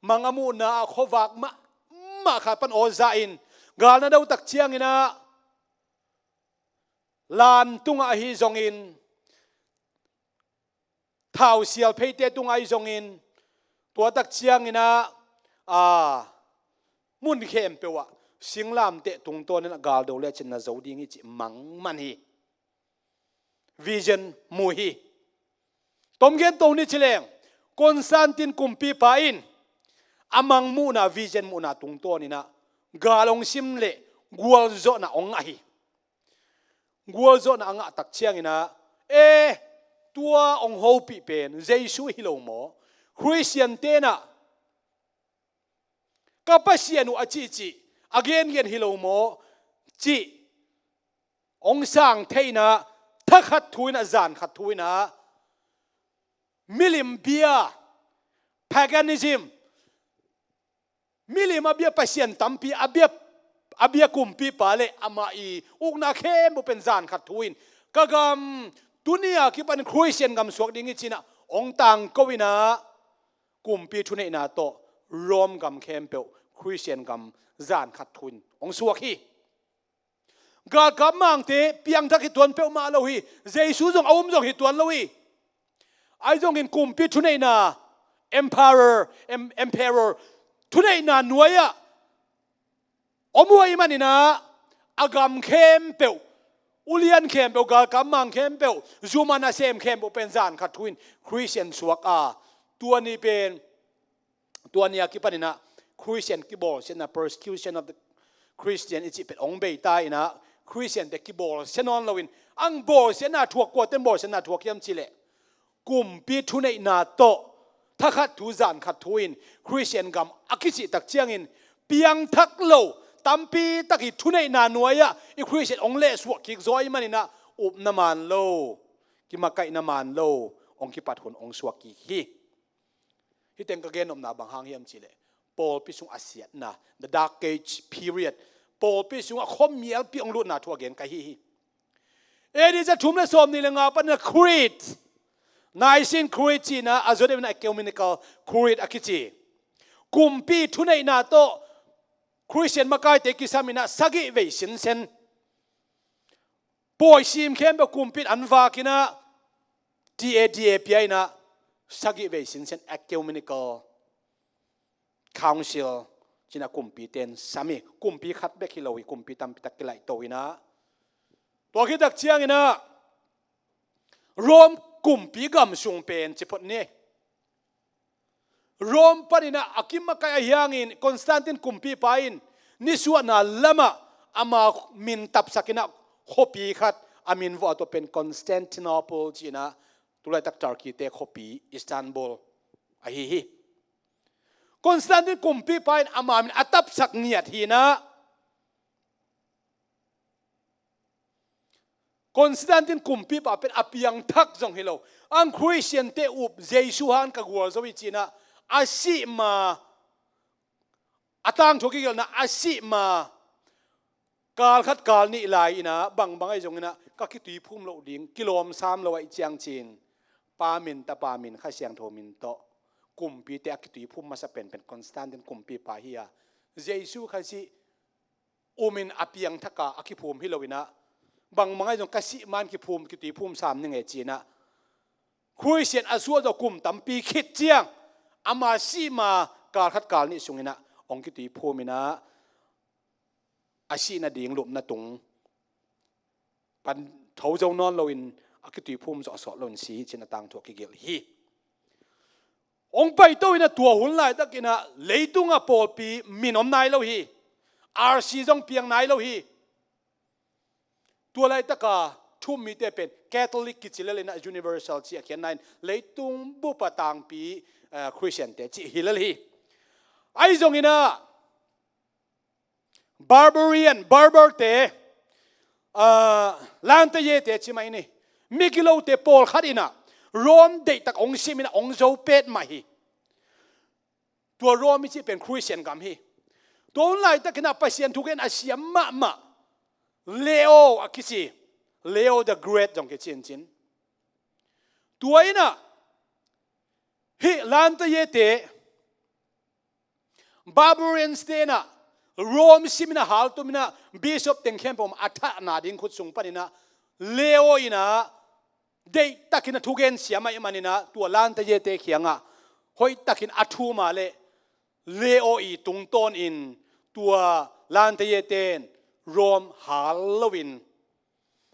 mangamu na khowak ma khat pan oza in gal na do tak chiang ina lan tunga hi zong in thao sial peite tungai zong in tua tak chiang ina mun khem pewa singlam te tung to na gal do le chen na zo ding chi mang man hi vision mu hi tom gen to ni chileng Constantine kumpi pa in amang mu na vision mu na tung to ni na galong sim le gual zo na ong hi gual zo na anga tak chiang ina tua ong ho pi pen jesu hilo mo Christian te na kapasianu achi again gen hilo mo chi ong sang theina thakhat thuina zan khat thuina milim bia paganism milim abia pasien tampi abia kumpi pale ama i ugna khem bu pen zan khat thuin kagam dunia ki pan Christian gam suak ding china ong tang kowina kumpi thune na to rom gam khem pe Christian gam zan khat thun ong suak hi ga kam mang te piang thak hi tuan pe ma lo hi jesu jong aum jong hi tuan lo hi ai jong in kumpi thune na emperor thune na nuaya omuai manina agam khem pe ulian khem pe ga kam mang khem pe zumana sem khem pe pen zan khat thuin Christian suak tuani pen tuania ki panina Christian ki bol sen na persecution of the Christian it's pet ong bei ta ina Christian de ki bol senon lowin ang bol sen na thuak ko ten bol sen na thuak yam chile kum pi thunei na to thakhat thu zan khat thuin Christian gam akichi tak chiangin piang thak lo tampi taki thunei na nuaya I Christian ong le suak ki zoi manina up na man lo ki makai na man lo ong ki pat hun ong suak ki hi hiteng ka genom na bang hang hiam chile Paul pisung asiat na the dark age period Paul pisung a khom miel pi ong lut na thu again ka hi edi za thum le som ni lenga pan na Crete Nicene Crete na azode na ecumenical Crete akichi kumpi thunei na to Christian makai te kisamina sagi ve sin sen boy sim khem be kumpit anwa kina TADAPI na sagi ve sin sen ecumenical council china kumpi ten sami kumpi khat be khilowi kumpi tam pitak kilai toina to ki tak chiang ina rom kumpi gam sung pen chipot ne rom panina akima kaya hiangin Constantine kumpi pain niswa na lama ama min tap sakina khopi khat amin vo to pen Constantinople china tulai tak Turkey te khopi Istanbul hi Constantine kumpi pain ama min atap sak niat hina Konstantin kumpi pa pen apiang thak jong hilo ang Christian te up Jesuhan ka gwal zawi china asi ma atang thoki gel na asi ma kal khat kal ni lai na bang bangai jong na ka ki tui phum lo ding kilom sam lo ai chiang chin pa min kha siang tho min to kumpi te ki tui phum ma sa pen Konstantin kumpi pa hiya Jesu kha si umin apiang thaka aki phum hilowina bang mangai jong kasi man ki phum ki tui phum sam ni nge china Christian asua do kum tampi khit chiang ama si ma kal khat kal ni sungina ong ki tui phumina asi na ding lup na tung pan thau jau non loin aki tui phum zo so lon si china tang tho ki gel hi ong pai to ina tua hun lai takina leitunga pol pi minom nai lo hi RC jong piang nai lo hi tua lai taka thum mi te pen Catholic ki chilel na universal chi akhian nine leitung bu patang pi Christian te chi hilal hi ai jong ina barbar te lan te ye te chi mai ni mikilo te pol khadina rom de tak ong simina ong zo pet ma hi tua rom chi pen Christian gam hi ton lai takina pasien thuken asiam ma Leo akisi Leo the Great jong ke chin tuaina hi lan te ye te barbarians te na Rome simina haltumina bishop tengkhem pom atha na ding khut sung panina Leo ina dei takina thugen siama imanina tua lan te ye te khianga hoi takin athu ma le Leo i tungton in tua lan te ye ten Rome Halloween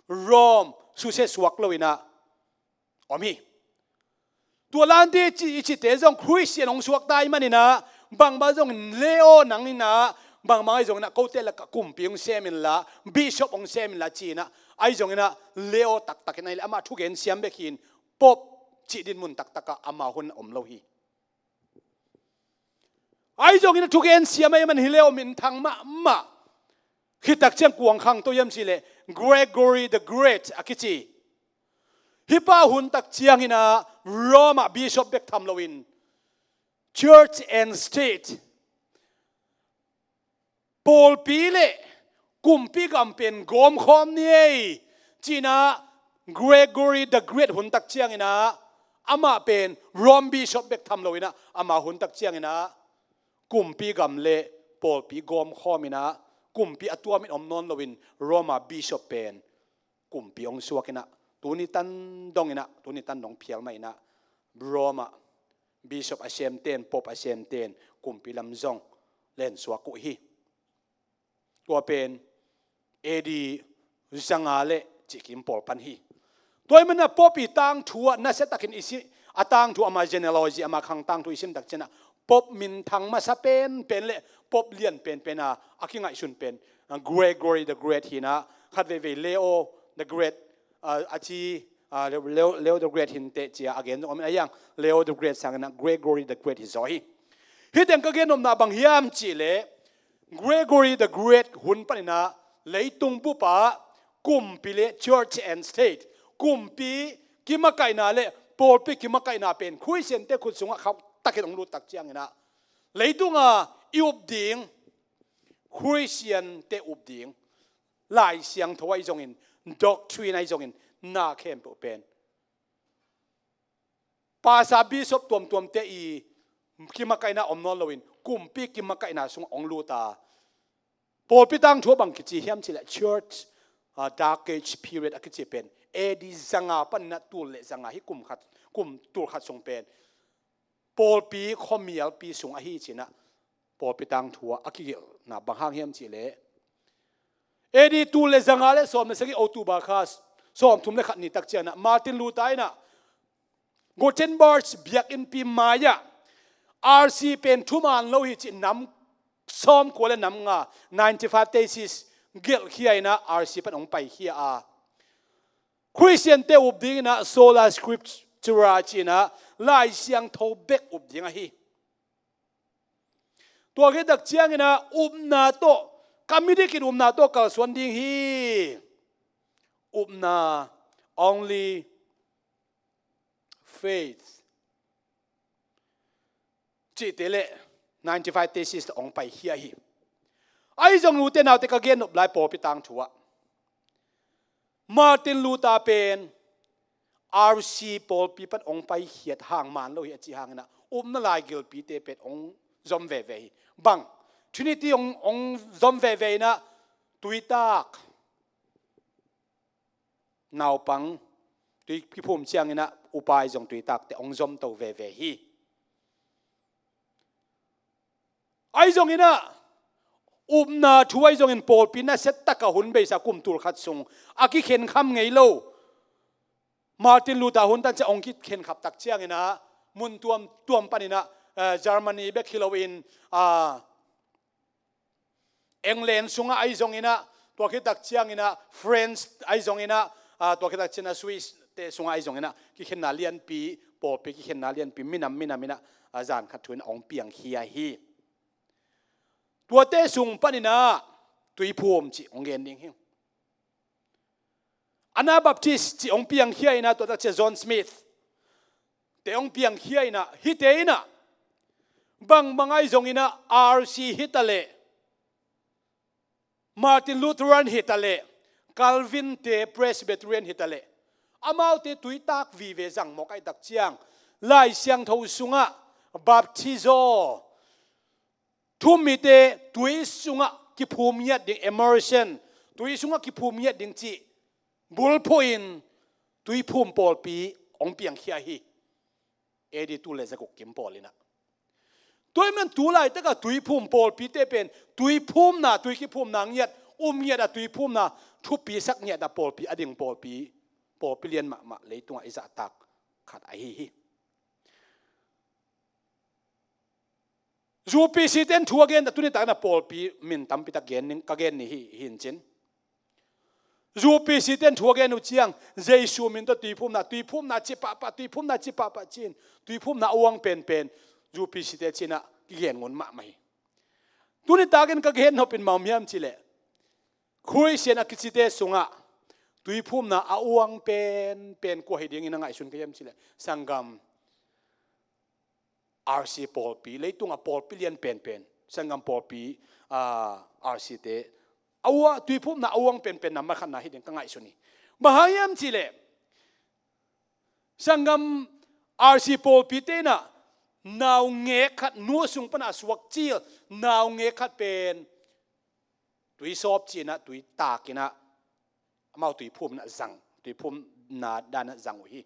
Rome success work lowina omi tua lan te chi te jong Christian ong suak dai manina bang ba jong Leo nangina bang mai jong na ko te la ka kumpiung semin la bishop ong semin la china ai jong ina Leo tak nai ama thugen siam bekin pop chi din mun taka ama hun om lo hi ai jong ina thugen siam ai man hileo min thang ma hitak chang kuang khang to yam sile Gregory the Great akichi hipa hun tak chiang ina Roma bishop bek tham loin church and state Paul pile kumpi kampen gom khom ni china Gregory the Great hun tak chiang ina ama pen Rome bishop bek tham loina ama hun tak chiang ina kumpi gam le Paul pi gom khom ina kumpi atua min omnon lowin Roma bishop pen kumpi ong suakina tuni tan dong phial mai na Roma bishop asem ten pop asem ten kumpi lam zong len suaku hi tua pen edi zangale chikim pol pan hi toy mana popi tang thua na setakin isi atang thu ama genealogy ama khang tang thu isim dak chena pop min thang ma sa pen le pop lian pen a akingai sun pen Gregory the Great hina khat ve Leo the Great achi Leo the Great hin te chia again om ayang Leo the Great sangana Gregory the Great hizoi hiteng ka genom na bang hiam chi le Gregory the Great hun panina leitung pu pa kumpi le church and state kumpi kimakai na le polpi kimakai na pen Christian te khut sunga khau takeng lu tak chiang ina leitunga iup ding Christian te up ding lai siang thoi jong in doctrine ai jong in na khem po pen pa sa bishop tom te i kimakai na omnon loin kumpi kimakai na sung ong lu ta pol pitang thu bang kichi hiam chila church dark age period akichi pen edi zanga pan na tul le zanga hi kum tur khat sung pen pol pi khomial pi sung a hi china pol pitang thua akigil na banghang hiam chile edi tul le zanga le som sagi otuba khas som thum le khat ni tak chana Martin Luther na Gothenburg biak in pi maya RC pen thuman lo hi chi nam som ko le nam nga 95 thesis gel hiai na RC pan ong pai hi a Christian te up ding na sola scriptura china lai siang tho bek up ding a hi to ge dak chiang ina na to committee ki na to kal swan ding hi upna only faith chỉ tỷ lệ 95 thesis ông phải hiểu hi ai trong lute nào te ka gen op lai po pi tang thua Martin Luther pen RC Paul pi pat ông phải hiat hang man lo hi chi hang na na lai gil pi te pet ông zom ve ve bang Trinity ông zom ve ve na tuitak nào pang tui pi phum chiang ina upai jong tuitak te ông zom to ve ve hi ai zong ina na thuai zong in Paul pi na set taka hun be sa kum tur khat sung aki khen kham ngei lo Martin Luther hun tan cha ong ki khen khap tak chiang ina mun tuam panina Germany be Halloween England sunga ai zong ina to ki tak chiang ina France ai zong ina to ki tak china Swiss te sunga ai zong ina ki khen na lian pi Paul pi ki khen na lian pi minam zan khat thuin ong piang hia hiตัวเตสุงปนินาตุยพูมจิองเกนดิงฮิอนาบัพติสจิองเปียงเฮียนะตัวตาเจจอห์นสมิธแต่องเปียงเฮียนะฮิเตนะบังไงจงอินะRCฮิตาเลมาร์ตินลูเทอรันฮิตาเลคาลวินเตเพรสเบเทเรียนฮิตาเลอามาเตตุยตักวีเวจังมอกไอตักเจียงไล่เสียงทูสุงะบัพติโซทุ่มมีเตตุยสุงะกิภูมิยดิ่ง immersion ตุยสุงะกิภูมิยดิ่งจีบุลพอินตุยภูมิปอลปีองเปียงเฮียฮีเอดีตุเลสกุกิมปอลินะตัวมันตุไลแต่ก็ตุยภูมิปอลปีเตเป็นตุยภูมินะตุยกิภูมินางเงียดเงียดตุยภูมินะทุบปีสักเงียดปอลปีอดิ่งปอลปีเลียนมาเลยตัวอิสระตักขัดไอฮีรูปีสิเต้นทัวเกนแต่ตุนี่ตากนะปอลปีมินตั้มปิตาเกนนิ่งกเกนนี่หินจินรูปีสิเต้นทัวเกนอุเชียงเจสูมินตัวตุยพุ่มนะจิปะปะตุยพุ่มนะจิปะปะจินตุยพุ่มนะอวงเป็นรูปีสิเตจินะกิเกนงนมาไม่ตุนี่ตาเกนกเกนเขาเป็นมาเมียมจิเลคุยเสียนักจิเตสุงะตุยพุ่มนะอวงเป็นกว่าเหตุยังไงสุนกเกมจิเลสังกัมRC ปอลปีเลยตัวปอลปีเลียนเป็นสังกัมปอลปีRC เตเอาว่าตุยพุ่มน่ะเอาวังเป็นนำมาขันน่ะฮิดึงกังไงสุนีมหายามจิเลสังกัมRC ปอลปีเตน่ะนาวเงขัดนัวสุงปนัสวักจิลนาวเงขัดเป็นตุยสอบจีน่ะตุยตากินะมาตุยพุ่มน่ะจังตุยพุ่มน่ะด้านน่ะจังวิ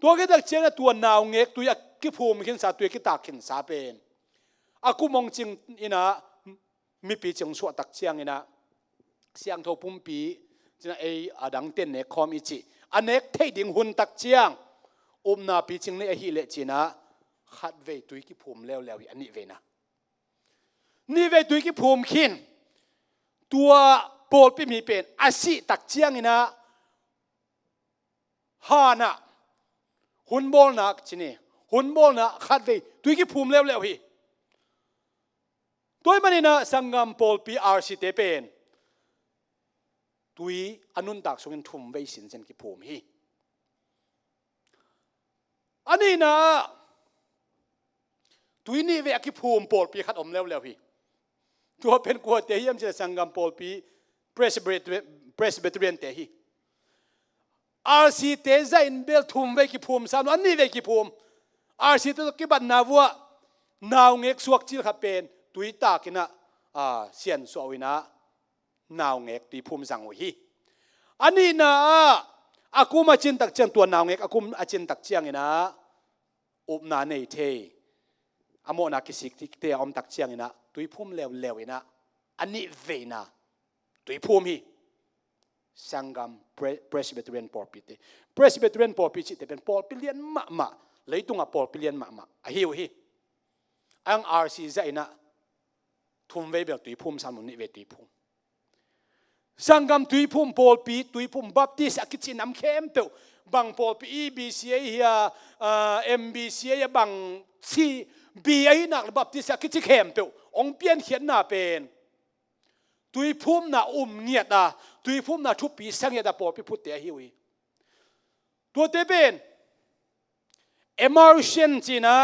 ตัวก็ตักเจนะตัวนาวเงกตัวยักกิภูมิขึ้นสาตัวกิตาขึ้นสาเป็นอากูมองจริงอินะมีปีจงสวดตักเชียงอินะเสียงทปุ่มปีจีน่ะอดังเต้นเนคอมอิจิอันเนกเทดิ่งหุ่นตักเชียงนาปีจงเนี่ยฮิเลจีนะขัดเวตัวกิภูมิแล้วอันนี้เวนะนี่เวตัวกิภูมิขึ้นตัวโปลปีมีเป็นอาศิตักเชียงอินะฮานะหุ่นโบลนักจีนี่หุ่นโบลนักขัดเวตุยกิภูมิแล้วฮีตัวมันนี่นะสังกัมโปลปีRCเตเป็นตุยอนุนตักส่งทุ่มเวสินเซนกิภูมิฮีอันนี้นะตุยนี่เวกิภูมิโปลปีขัดแล้วฮีตัวเป็นกวดเทียมจะสังกัมโปลปีเพรสเบเทเรียนเตฮีRC เตใจอินเบลทุ่มเวกิภูมิสามอันนี้เวกิภูมิRC ตัวกิบันนาวัวนาวเงกสวกจิลขับเป็นตุยตากินะเสียนสวินะนาวเงกตุยภูมิสังวิฮีอันนี้นะอากูมาจินตักเจียงตัวนาวเงกอากูมาจินตักเจียงนะอุบนาเนเทอโมนาคิสิกที่เตอมตักเจียงนะตุยภูมิเลวนะอันนี้เวนะตุยภูมิฮีสังกัมPresbyterian ปอลปีเต Presbyterian ปอลปีจิตเป็นปอลปีเลียนมาเลยตุงปอลปีเลียนมาฮิวฮีอังRCใจนะทุ่มเวเบลตุยพุ่มสามุนิเวตุยพุ่มสังกัมตุยพุ่มปอลปีตุยพุ่มบัพติสอากิจิน้ำเข้มเปวบางปอลปี EBCA เฮียMBCA บาง CBA นักบัพติสอากิจิเข้มเปวองเปียนเขียนหน้าเป็น ตุยพุ่มน่ะเงียดตุยพุ่มน่ะทุบปีสังเงียดปอปีพุทธเตหิวตัวเตเป็นเอมาร์เชนจีนะ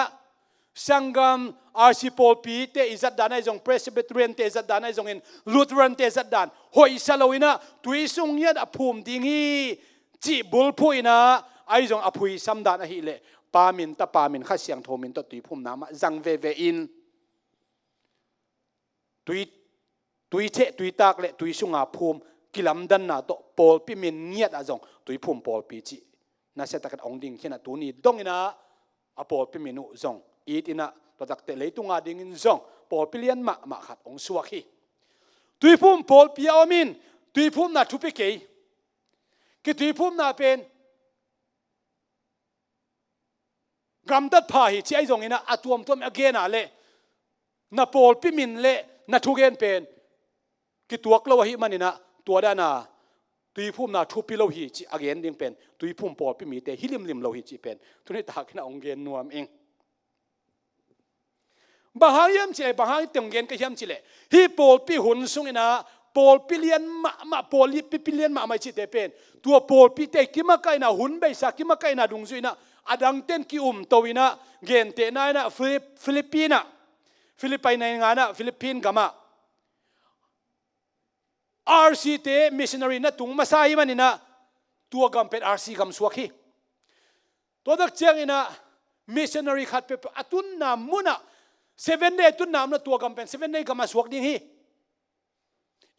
สังกัมอาร์ซิโปปีเตอิจัดดานไอจงเพรสเบตเรียนเตอิจัดดานไอจงอินลูเทอรันเตอิจัดดานหอยสลาวินะตุยสุงเงียดอภูมิดิ่งฮีจีบุลพุยนะไอจงอภูยสัมดานอหิเลปามินตะปามินข้าเสียงโทมินตะตุยพุ่มน้ำจังเวอินตุยเทตุยตากเลตุยสุงอาภูมิกิลัมดันนาโตปอลปิมินเงียดอาจงตุยพุ่มปอลปีจีน่าเสตกันองดิ่งเขียนตัวนี้ดงอินะอปอลปิมินุจงอีตินะตัวตักเตะเลยตุงาดิ่งอินจงปอลปิเลียนมาขัดองสวกฮีตุยพุ่มปอลปีอามินตุยพุ่มนาทุปิเกยกิตุยพุ่มนาเป็นกำตัดพาหิที่ไอ้จงอินะอัตวมตัวเอเกน่าเล่นาปอลปิมินเล่นาทุเกนเป็นกิตัวกลัวหิมันนี่นะตัวด้านาตุยพุ่มนาทุปิโลหิจิอเกนดิ่งเป็นตุยพุ่มปอลปิมีเตฮิลิมลิมโลหิจิเป็นทุนี้ตากินะองเกนนัวมเองบางอย่างจิเลบางอย่างเตียงเกนก็ยังจิเลฮิปอลปิหุนสุงอินะปอลปิเลียนมาปอลปิเลียนมาไม่จิเตเป็นตัวปอลปิเตกิมาไกนะหุนเบสักกิมาไกนะดุงซุยนะอดังเต้นกิตัววินะเกนเตนายนะฟิลิปปินในงานนะฟิลิปปินส์กัมRC เตมิชชันนารีนะตุงมาใส่มันนี่นะตัวกัมเป็น RC กัมสวกฮีตัวดักเจียงนี่นะมิชชันนารีขัดไปอตุนนามุนะ7 day ตุนนามนะตัวกัมเป็น7 day กัมมาสวกดิ่งฮี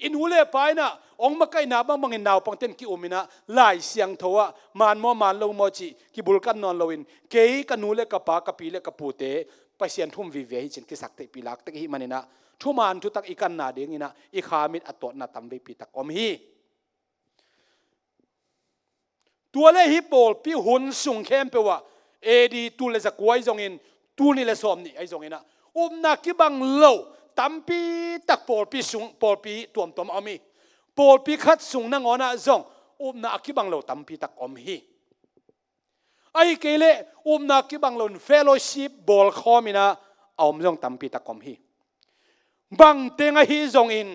อินหูเล่ไปนะองมาไกนาบางบางอินดาวปังเต้นกิอุมินะไล่เสียงทัวมันโลโมจิกิบุลกันนอนโลวินเกยกันนูเล่กับปากกับปีเล่กับปูเตไปเสียนทุ่มวิเวหิจินกิสักเตปีลักตะกี้มันนี่นะทุมานทุตักอีกันนาเดียงนี่นะอีขามิดอัตโตนาตัมวิปีตักอมฮีตัวเล่ฮิปโปลปีหุนสุงเข้มเปว่าเอดีตูเลจะกวยจงอินตูนี่เลสอมนี่ไอจงอินะนักกิบังโลตัมปีตักปอลปีสุงปอลปีตัวมอามีปอลปีขัดสุงนังอนะจงนักกิบังโลตัมปีตักอมฮีไอเกเลนักกิบังโลนเฟโลชิปบอลคอมินะอมจงตัมปีตักอมฮีบังเตงฮีจงอิน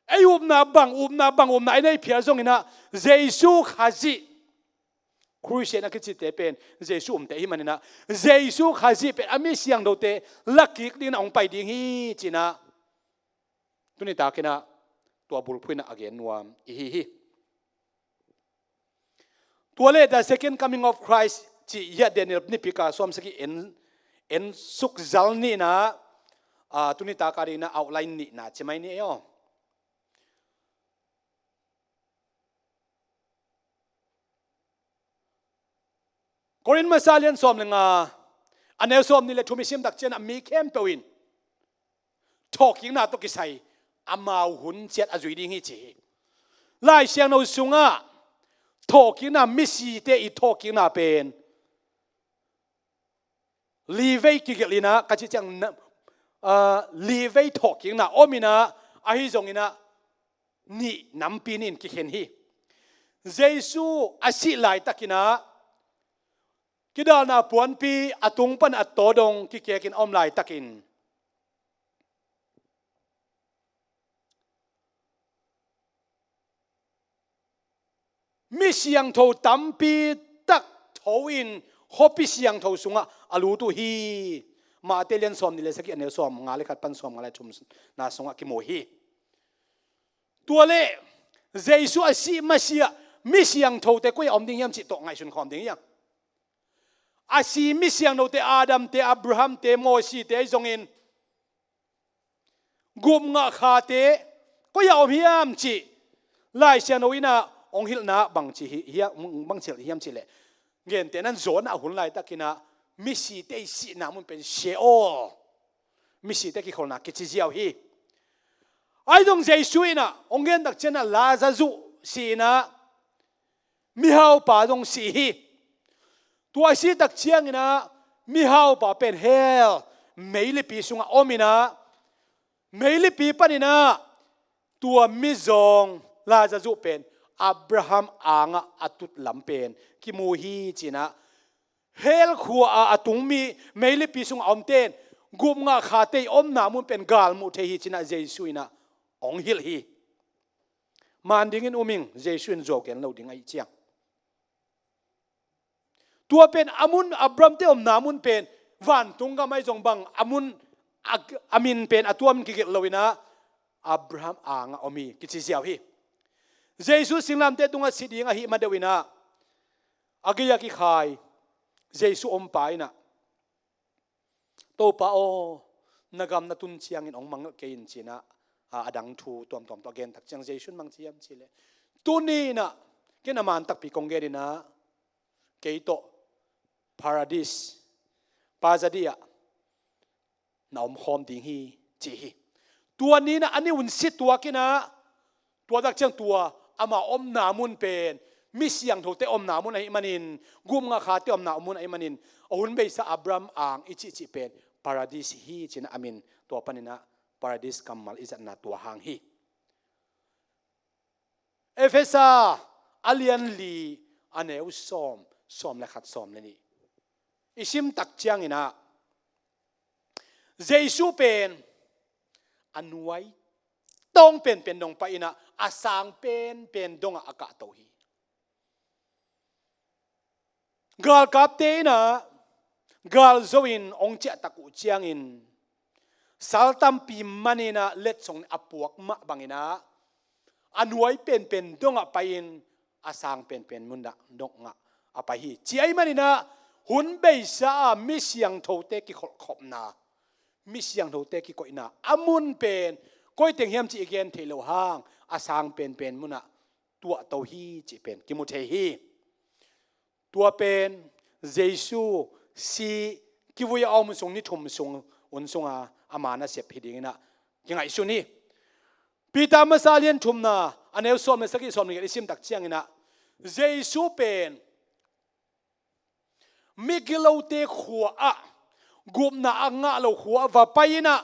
ไอนาบังไอในเพียจงอินะเจสุขาจิครูเชนักจิตเตเป็นเจสุเตหิมันนะเจสุขาจิเป็นอเมเสียงโดเตลักกิกดินองไปดิ่งฮีจินะตุนิตากินะตัวบุลพุยนะอเกนวามฮีตัวเลข the second coming of Christ จียะเดนิลนิพิกาสวมสกิเอ็นสุกจัลนี่นะตุนิตาการีนะเอาไลน์นี่นะใช่ไหมนี่อ๋อโครินมาซาเลียนสอมเลงอันเอลสอมนี่เลยทุมิซิมดักเจนมีเข้มเปวินทอกยิงนาตกิไซอามาหุนเจ็ดอจุยดิ่งฮิจีไล่เสียงเราสุงทอกยิงนามิสีเตอีทอกยิงนาเป็นลีเวกิเกลินะกัจจิจังลีเวทอกยิงนาโอมินะอาฮิจงอินะนี่น้ำปีนินกิเห็นฮีเจสุอาศิไลตักินะกิดานาปวนปีอตุงปันอัตโตดงกิเกกินอมไลตักินมิเสียงโทตัมปีตักโทอินฮอปิเสียงโทสุงะอลูตุฮีมาเตเลียนสอมนี่เลยสักอย่างเนี่ยสอมงาเลขัดปันสอมงาเลชุมนาสุงะกิโมฮีตัวเล่เจสุอาศิมาเสียมิเสียงโทแต่ก็ยังอมดิ่งยามจิตตกไงชุนคอมดิ่งยังอาชีมิเสียงโนเตอาดัมเตอับราฮัมเตโมซีเตจงอินกุมงะคาเตก็ยาวพิยามจีไล่เสียงโนวินาองฮิลนาบังจีเฮียบังเชลฮิยามจีเลเงินเตนั้นโซนอาหุนไล่ตะกินะมิสีเตสีนามันเป็นเชโอมิสีเตกิคนนักกิจิเจียวฮีไอ้ตรงเจสุยนะองเงินตักเจนะลาซาซุสีนะมิฮาวป่าตรงสีฮีตัวสีตักเชียงนะมีฮาวป่าเป็นเฮลไม่ลิปีสุงอมินะไม่ลิปีปนินะตัวมิซองลาจะจุเป็นอับราฮัมอ่างอัตุลำเป็นกิมูฮีจีนะเฮลขัวอัตุงมีไม่ลิปีสุงอมเต้นกุมงาขาเตอมนามุนเป็นกาลมุเทฮีจีนะเจสุยนะ ong hil hi man ding in uming jesu in zo ken lo ding ai chiang tua pen amun abram te om namun pen van tung ga mai jong bang amin pen atuam ki gel lowina abraham anga omi kichi siaw hi jesu singlam te tunga sidinga hi madawina agiya ki khai jesu om paina to pa o nagam na tun chiang in ong mang ke in china adang thu tom to again tak chang jesu mang chiam chile tuni na kenaman tak pi konggerina keito paradise pazadia na hom ding hi chi hi tua ni na ani un sit tua kina tua dak chang tua ama om namun pen mi siang thote om namun ai manin gum nga kha te om namun ai manin ohun be sa abram ang ichi chi pen paradise hi china amin to panina paradise kamal izat na tua hang hi efesa alian li aneu som le khat som le ni isim tak chiang ina jesu pen anuai tong pen dong pa ina asang pen dong aka to hi gal kap te ina gal zoin ong che taku chiang in saltam pi manina let song apuak ma bangina anuai pen dong pa in asang pen munda dong nga apa hi chi ai manina hun bei sa mi siang thote ki khop na mi siang thote ki koina amun pen koi teng hiam chi again thelo hang asang pen muna tua to hi chi pen ki mu the hi tua pen jesu si ki vuya om sung ni thum sung un sunga amana sep hiding na kingai suni pita masalian thumna aneu som na saki som ni isim tak chiang ina jesu pen migilo te khua a gumna anga lo khua va paina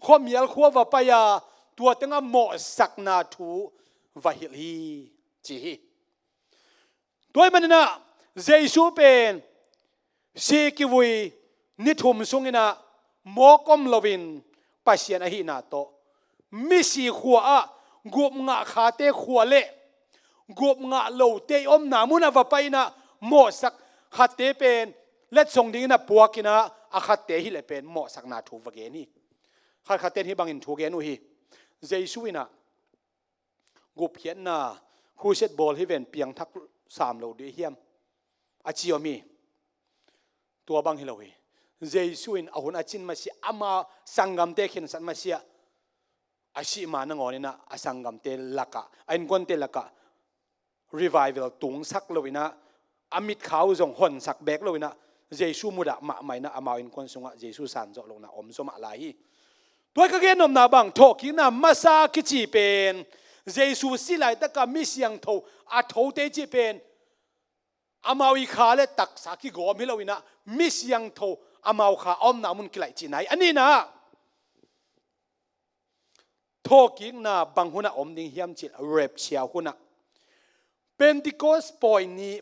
khomial khua va paya tua tenga mo sakna thu va hil hi chi hi toy manina jesu pen si ki vui ni thum sungina mokom lovin pasian a hi na to mi si khua a gup nga kha te khua le gup nga lo te om na muna va paina mo sak khat te pen let song ding na puakina a khat te hi le pen mo sak na thu va ge ni khat te hi bangin thu ge nu hi jesu ina gup hian na hu set bol hi ven piang thak sam lo de hiam a chiomi tua bang hi lo hi jesu in ahun achin ma si ama sangam te khin san ma sia asi ma na ngoni na asangam te laka ain kon te laka revival tung sak loina amit khau jong hon sak bek loina jesu muda ma mai na amau in kon sunga jesu san jo lo na om so ma la hi toy ka gen nom na bang tho ki na masa ki chi pen jesu silai ta ka mi siang tho a tho te chi pen amau I kha le tak sa ki go mi loina mi siang tho amau kha om na mun ki lai chi nai ani na tho ki na bang huna om ding hiam chi rep chia huna Pentecost point ni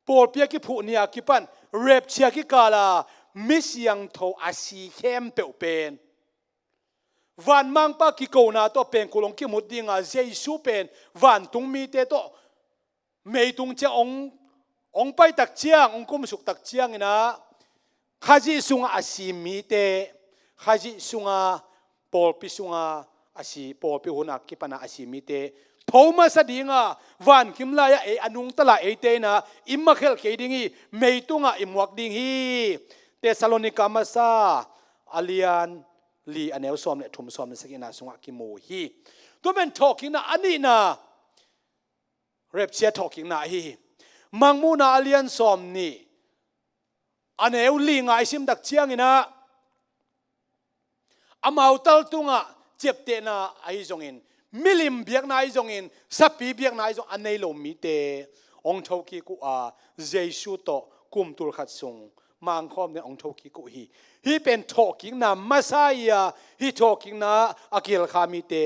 Paul pia ki phu nia ki pan rep chia ki kala mi siang tho asi khem pe pen van mang pa ki ko na to pen kulong ki mudinga jesu pen van tung mi te to mei tung che ong pai tak chiang ong kum suk tak chiang ina khaji sunga asi mi te khaji sunga Paul pi sunga asi Paul pi huna ki pana asi mi te thoma sadinga van kimla ya e anung tala e te na imma khel ke dingi meitunga imwak ding hi Thessalonica masa alian li aneu som le thum som le sakina sunga ki mo hi to men talking na ani na rep chia talking na hi mangmu na alian som ni aneu li ngai sim dak chiang ina amau tal tunga chepte na ai jongin milim biak na ai jongin sapi biak na ai jong anei lo mi te ong thoki ku a jesu to kum tur khat sung mang khom ne ong thoki ku hi pen talking na masaya hi talking na akil khami te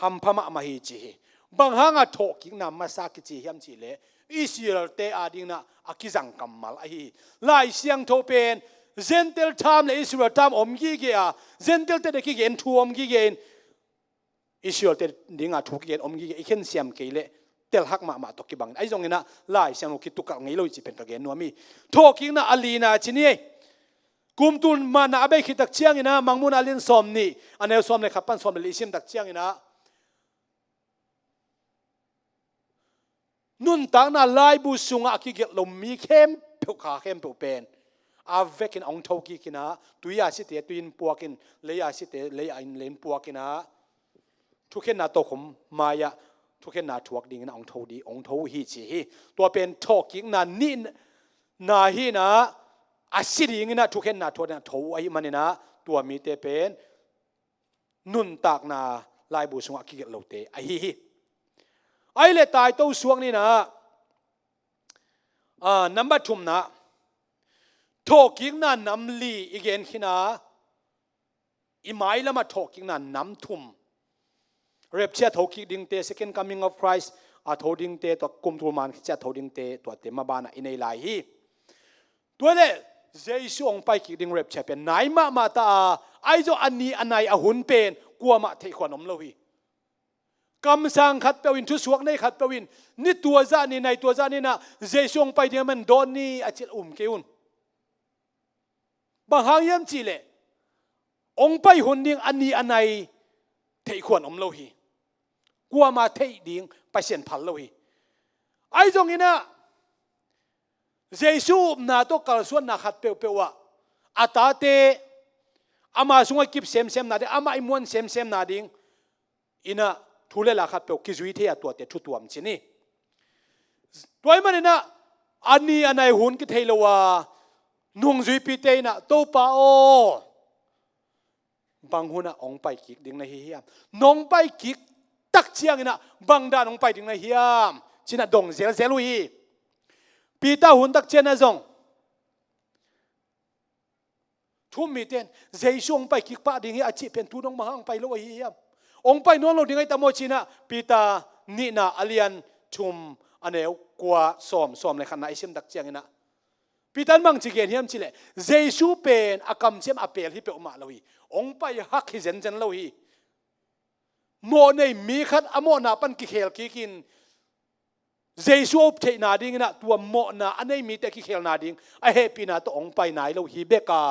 ham phama ma hi chi bang hanga talking na masaki chi hiam chi le Israel te ading na akizang kamal ai lai siang tho pen gentle tham le Israel tham om gi ge a gentle te de ki gen thu om gi gen อิสราเอลเตดิ้งอาทุกเกณฑ์อมกี้ไอเข็นเสียมเกลเตลหักมาตกกีบังไอจงนะไล่เสียงลูกคิดตุกกังไงลุยจีเป็นกระเกณฑ์นัวมีทอกิ้งนะอลีนาชินีกุมตุนมานาเบคิดตักเชียงนะมังมุนอลินสอมนี่อันเอลสอมเลยขับปั้นสอมเลยลิซิมตักเชียงนะนุ่นต่างน่าไล่บุษงอาคิเกลมมีเข้มเปียวขาเข้มเปียวเป็นอาเวกินองทอกีกินะตุยาสิเตตุยนปัวกินเลยาสิเตเลยอินเลนปัวกินะทุกเห็นนาโตขมมายะทุกเห็นนาถวกดิ่งนะองทอดีองทอฮีจีตัวเป็นทอกิงนานี่นาฮีนะอาศิริงนะทุกเห็นนาทวดนะทอไอมันนะตัวมีเตเป็นนุ่นตากนาไล่บุษงอาคิเกลโลเตไอฮีไอเลตายตู้สวงนี่นะนับบัตุมนะทอกิงนะนำลีอีกเอ็นขินะอีไม้ละมาทอกิงนะนำทุมเรียบเชื่อทอกิดิ่งเต second coming of Christ ทอดิ่งเตตัวกุมทุมันเชื่อทอดิ่งเตตัวเตมาบานะอินเอไลฮีตัวเล่เจสุองไปกิดิ่งเรียบเชื่อเป็นไหนมาตาไอโจอันนี้อันไหนหุ่นเป็นกลัวมาเทขวานอมโลหีกำสังขัดเปวินทุสวกในขัดเปวินนี่ตัวจานี่ในตัวจานี่นะเจสุองไปเดียมันโดนนี่อาจจะเกยุนบางหางยามจีเล่องไปหุ่นดิ่งอันนี้อันไหนเทขวานอมโลหีกลัวมาเทดิ่งไปเสียนพันโลหีไอ้ตรงนี้นะเจสุนาตัวกระส่วนนาขัดเปวะอาตาเตอามาสุงกิบเซมนาดิ่งอามาอิมวนเซมนาดิ่งอินะทุเรศละขัดเปวกิจุยเทียตัวเตทุตัวมชินีตัวมันนะอันนี้อันไหนหุ่นกิเทลวะนุ่งจุยปีเตนะโตปาโอบางหุ่นนะองไปกิกดิ่งในเฮียมน้องไปกิกตักเชียงนะบางด้านองไปดิ่งในเฮียมชินะดงเซลุยปีตาหุ่นตักเชียนนะจงทุ่มมีเต้นเจช่วงไปกิกป้าดิ่งเฮียอาชีพเป็นทุนองมาหังไปลุยเฮียมองไปน้องเราดิ่งไอ้ตะโมชินะปีตานี่นะอเลียนชุมอันเอวกว่าซ้อมเลยขณะไอเชมตักเชียงนะปีตันมังจิเกนเฮียมชิเลเจสูเป็นอากำเชมอเปลที่เปอมาเลยองไปฮักฮิเซนเจนเลยโมในมีขัดอโมนาปันกิเคลกิกินเจสูเทนาดิ่งนะตัวโมนาอันนี้มีแต่กิเคลนาดิ่งไอเฮปีนาตัวองไปไหนเราฮิเบกา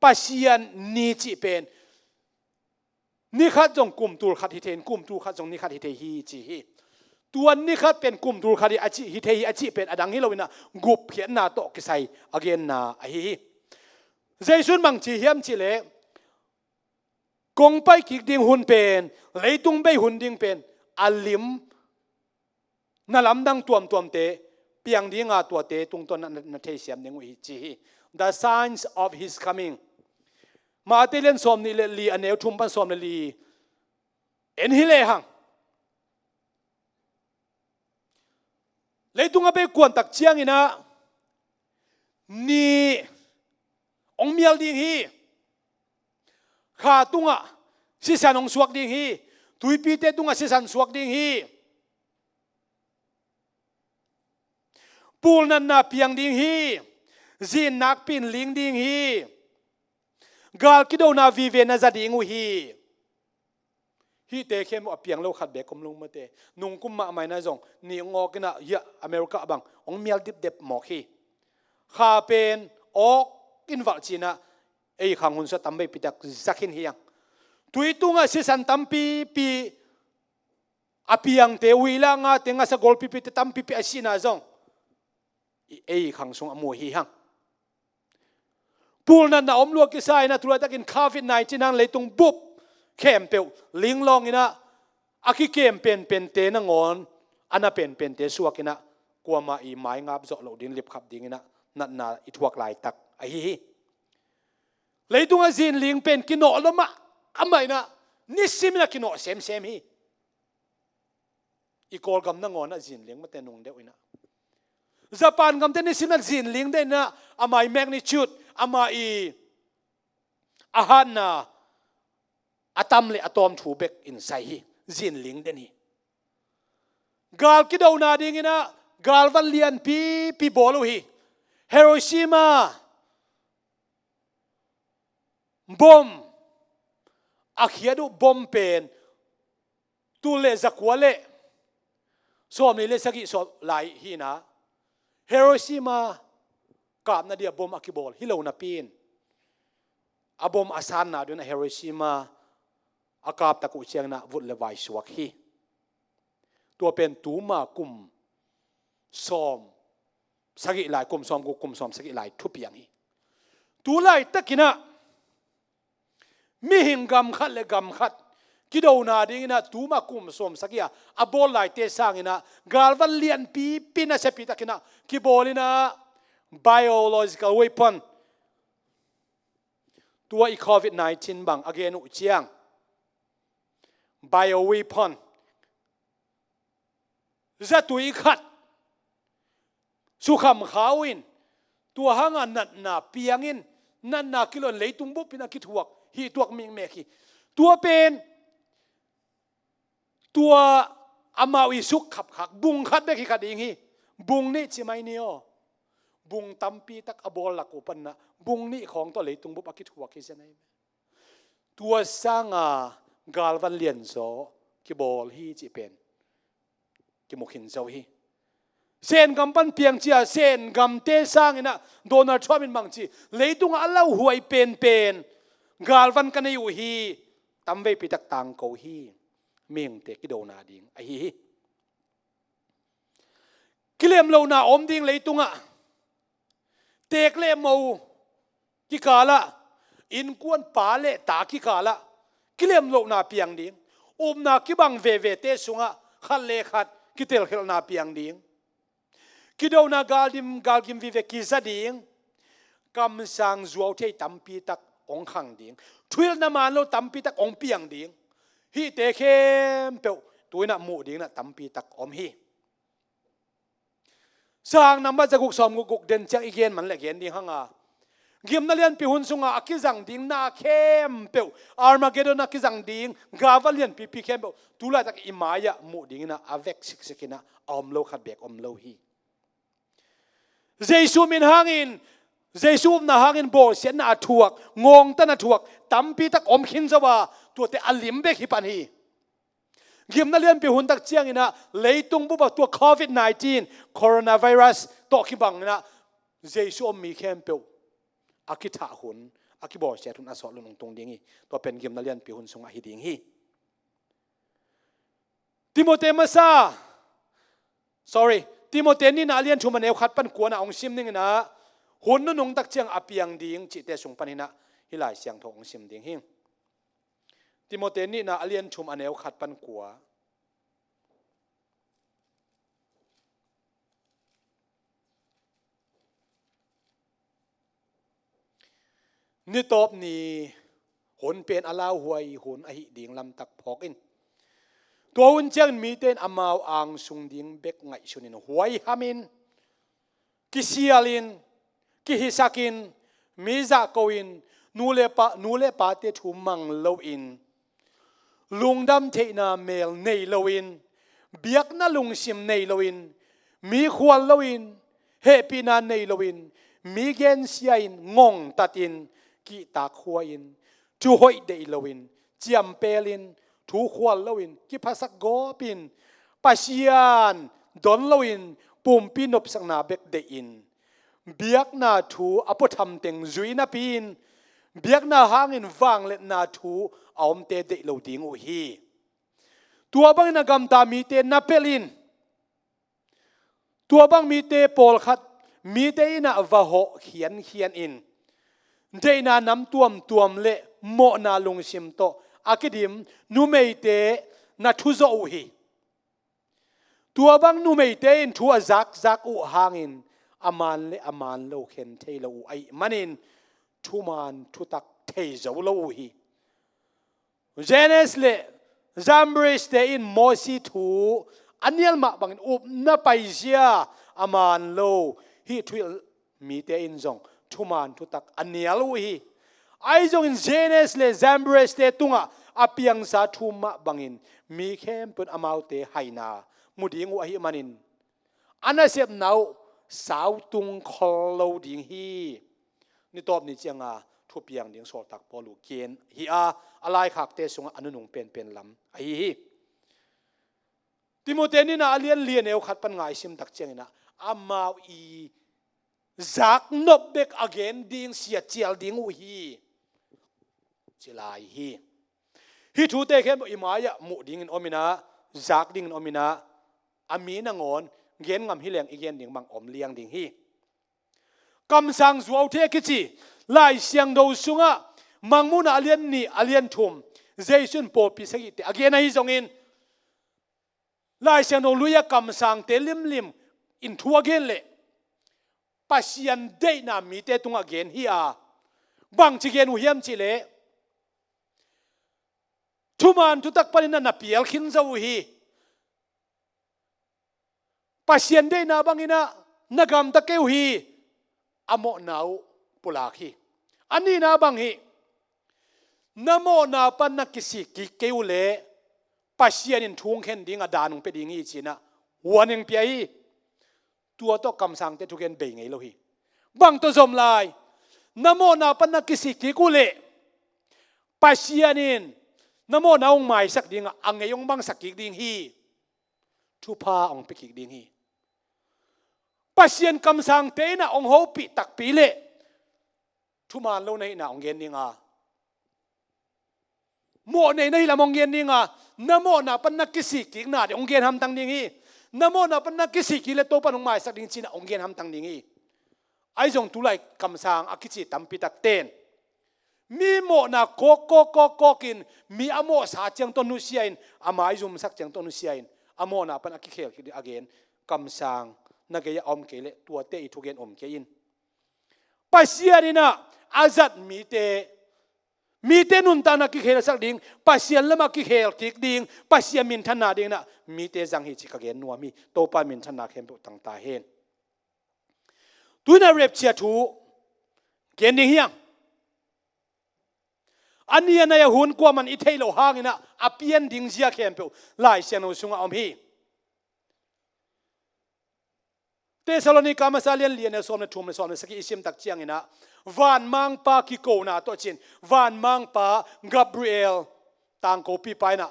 ปัสยานนีจิเป็นนี่ขัดจงกุมตูขัดฮิเทนกุมตูขัดจงนี่ขัดฮิเทฮีจีฮีตัวนี้ขัดเป็นกุมตูขัดฮิเทฮีอาชีเป็นอดังนี้เราวินะกุบเขียนนาโตกิไซอเกนนาไอฮีเจสุนมังจีเฮียมจิเลกงไปกิกดิ่งหุ่นเป็นเลยตุงไปหุ่นดิ่งเป็นอัลลิมนั่นลำดังตัวมเตเปียงดิ่งอาตัวเตตุงตัวนั้นเทเสียมดิ่งวิจีฮี the signs of his comingมาเตเลนสอมนี่ลีอันเอวทุ่มปันสอมนี่ลีเอ็นฮิเลหังเลยตุงอาไปกวนตักเชียงอีนะนี่องเมียลดิ่งฮีข้าตุงอ่ะสิสันองสวกดิ่งฮีตุยปีเตตุงอ่ะสิสันสวกดิ่งฮีปูลนันนาเปียงดิ่งฮีจีนนักปินลิงดิ่งฮีกาลกิโดนาวีเวนัซาดิงูฮีเตเข้มอเปียงโลขัดเบกกุมลุงมาเตนุงกุมมาไม่น่าจงนี่งอกินะยะอเมริกาบังองเมียลดิบเด็บหมอกฮีข้าเป็นออกอินวัลจีนะไอ้ขังหุ่นสตัมไปปิดจักหินเฮียงตุยตุงะสิสันตัมปีอเปียงเตวิลางะเตงะสกอลปีตัมปีอาชินาจงไอ้ขังสงอโมฮีหังปูนันนะอมลวกกิไซนะตัวตะกินคาฟินไนจินังเลยตรงบุบเข้มเปียวลิงลองอินะอากิเข้มเป็นเตนังอนอันน่ะเป็นเตสวกินะกลัวมาอีไม้งับจ่อโลดินลิบขับดิ่งอินะนั่นน่ะอิทวกลายตักไอ้ฮีเลยตรงอาจินลิงเป็นกินโนละมะอำไมนะนิสิมนะกินโนเซมฮีอีกอลกำนังอนอาจินลิงมาเตนงเดียวอินะญี่ปุ่นกำเตนิสิมนะจินลิงได้นะอำไมแมกนิจูดอามาอีอาหารนะอะตอมเลอะตอมถูเบกอินไซฮีจินลิงเดนี่กาลกิดาวนาดิงินะกาลวันเลียนปีบอลูฮีฮิโรชิมาบอมอาเขียดูบอมเป็น ตูเลจักวัวเลสอมนี่เลสกิสอบไหลฮีนะเฮโรชิมากาบนาเดียบอมอากิบอลฮิโลนาปีนอบอมอาซานนาด้วยนะเฮโรชิมาอากาบตะกุเชียงนะวุฒเลวายสวกฮีตัวเป็นตูมากุมสอมสกิไหลกุมสอมกุมสอมสกิไหลทุบอย่างนี้ตูไหลตะกินะมีหิงกำขัดและกำขัดกิโดนาดิงนะตูมากุมสอมสกิอะอบอลไหลเตะสร้างนะกาลวันเลียนปีปีนะเสปิตะกินะกิบอลินะ biological weapon ตัวอีโควิด-19 บัง again อุเชียง bio weapon จะตัวอีขัดสุขมขาวินตัวหางนัดนาเปียงินนัดนากิโลเลยตุงบุปนักกิทวกฮีตัวมิงเมกีตัวเป็นตัวอามาวิสุขขับขักบุงขัดเบกิขัดเองฮีบุงนี่ใช่ไหมเนี่ยบุงตัมปีตักอบอลลักอุปนะบุงนี่ของตัวเลยตุงบุปนักกิทวกที่จะไหนตัวสร้างกาลวันเลียนโซกิบอลฮีจีเป็นกิมุขินโซฮีเส้นกำปั้นเพียงเชียเส้นกำเตะสร้างนะโดนัลด์ทรัมป์เป็นบางทีเลยตุงอัลลาหวยเป็นกาลวันกันอยู่ฮีตั้มเวปิตักตังเขาฮีเมียงเตกิโดนาดิงไอฮีกิเลมเราหน้าอมดิงเลยตุงเตกเลมเอากิกาละอินกวนป่าเละตากิกาละกิเลมเราหน้าเพียงดิงนากิบังเวเตสุงขัดเลขัดกิเตลเขลนาเพียงดิงกิโดนากาลกิมวิเวกิซาดิงกำสังจวบเทตัมปีตักองขังดิงทวิลนามันโลตัมปีตักองเปียงดิงฮีเตเข้มเปียวตัวน่ะมูดิงน่ะตัมปีตักอมฮีสร้างนำมาจากกุกสอมกุกเดินจากอีเกนมันแหละเกนดิงฮังกิมนาเลียนปีหุนสุงอากิจังดิงนาเข้มเปียวอาร์มาเกโดนากิจังดิงกาวัลเลียนปีเข้มเปียวตุลาตักอิมายะมูดิงน่ะอเวกสิกนะอมโลขัดเบกอมโลฮีเจซูมินหางอินเจซูมนะหางอินโบเสียนอาถวกงงตันอาถวกตั้มปีตักอมขินซะว่าตัวเตอลิมเบกฮิปันฮีกิมนาเลียนปีหุนตักเจียงอินะเลยตุงบุบตัวโควิด-19 corona virus ตอกิบังนะเจซูมีเข้มเปียวอากิทาหุนอากิบอเสียทุนอาสอลุนตรงดิ่งฮีตัวเป็นกิมนาเลียนปีหุนสงอาฮิดิ่งฮีติโมเตมาซา sorryติโมเตนี่นาเลียนชุมันเอวขัดปันกวนองซิมนี่นะหุ่นนุ่งตักเจียงอเปียงดิ่งจิตเตสงปันนะฮิลายเสียงทองซิมดิ่งหิงติโมเตนี่นาเลียนชุมันเอวขัดปันกัวนี่ตบนี่หุ่นเป็นอาลาหวยหุ่นอหิดิ่งลำตักพอกอินตัวหุ่นเจียงมีเต้นอามาวอังสุงดิ่งเบกไงชุนินหวยฮามินกิเซียลินกิฮิสักินมิซาโกอินนูเลปาเตทุมังโลอินลุงดำเทนาเมลเนยโลอินเบียกนาลุงซิมเนยโลอินมีขวานโลอินเฮปีนาเนยโลอินมีเกนเซียอินงงตัดอินกิตาขวอินจูหอยเดยโลอินเจียมเปลินทูขวานโลอินกิภาษากอปินปัชยานดอนโลอินปุ่มปีนบสังนาเบกเดอินเบียกนาทูอปธรรมเต็งจุยนาปีนเบียกนาหางอินวังเล็นาทูอมเตเดโลดิงอุฮีตัวบังนากำตามีเตนาเปลินตัวบังมีเตโปลขัดมีเตอินาวะโหเขียนอินเดนานำตัวมเละโมนาลงชิมโตอากิดิมนูเมเตนาทุโซอุฮีตัวบังนูเมเตอินทัวจักอุหางอินอามันโลเข็นเทโลไอมันอินทุมันทุตักเทโซโลฮีเจเนสเลจัมบริสเตอินโมซิทูอันเนียลมาบังอินอุบนาไปเซียอามันโลฮีทวิลมีเตอินซงทุมันทุตักอันเนียลฮีไอซงอินเจเนสเลจัมบริสเตตุงะอาเปียงซาทุมะบังอินมีเข้มเป็นอามาวเตไฮนามุดิงอุฮีมันอินอันนั้นเสียบนาวสาวตุงคอลโลดิงฮีนี่ตอบนี่เจียงทุบยังดิ่งโซตักปอลูเกนฮีอะไรขักเตสงอนุนงเป็นลำไอฮี ติโมเตนี่นะเลียนเอวขัดปันไงซิมตักเจงนะอามาอีจากนบเบกอเกนดิ้งเสียเจียลดิ้งอุฮีจิลายฮีฮิทูเตเข้มอิมายะมุดิ้งอินอมินาจากดิ้งอินอมินาอามีนงอนเย็นงำฮิเลงอีเกนดิ้งบังอมเลียงดิ้งฮีกำสังสวาวเทกิจีไล่เสียงดูสุงะมังมุนอาเลียนนี่อาเลียนทุมเจสุนโปปิสกิเตอเกนไอซงอินไล่เสียงดูลุยกำสังเตลิมอินทัวเกนเล่ปัสยันเดนามีเตตุงอเกนฮีอาบังจิเกนอุเฮียมจิเลทุมันทุตักปนินันนับเปียลขินซาอุฮีปัสยันเดนาบังอินะนักำตะเกวฮีอโมนาวปุลาคีอันนี้นาบังฮีนโมนาปันนักกิสิกิเกวเลปัสยันินทุ่งเข็นดิ้งอดานุงเปดิ้งฮีจีนะวันยังเปียฮีตัวโตกำสังเตทุกเกนเบงไงโลฮีบังตัวสมลายนโมนาปันนักกิสิกิกุเลปัสยันินนโมนาองไม้สักดิ้งอังเงยองบังสักกิดิ้งฮีทุพาองเปกิดิ้งฮีปัสยันกำสังเตนะองโฮปิตักปีเลทุมานโลในนะองเกนดิ้งอ่ะโมในละมองเกนดิ้งอ่ะนโมนาปันนักกิสิกินาเดองเกนทำตั้งดิ้งฮีนโมนาปันนักกิสิกิเลโตปนองไม้สักดิ้งจีนะองเกนทำตั้งดิ้งฮีไอจงตุไลกำสังอากิจิตัมปิตักเตนมีโมนาโกกินมีอโมสาเจียงต้นนุเซียนอามาไอจุมสักเจียงต้นนุเซียนอโมนาปันอากิเคลกิอเกนกำสังนักเกยอมเกลตัวเตอิทุเกนอมเกยินปัสยานีนะอาจัดมีเตนุนตานักกิเคลสักดิ้งปัสยาละมักกิเคลกิกดิ้งปัสยามินธนาดิ้งนะมีเตจังฮิจิกเกนนัวมีโตปามินธนาเข้มปุตังตาเฮนตัวน่าเรียบเชียทูเกนดิ้งเฮียงอันนี้นายหุ่นกว่ามันอิเทโลหางนะอเปียนดิ้งเชียเข้มปุไล่เสียงอุสุงอมฮีเตสโลนิกามาซาเลียนเลียนสอมเนทุมสอมเนสกิอิซิมตักเจียงอินะวันมังปากิโกนาตัวจินวันมังปากาเบรียลต่างโกปีไปนะ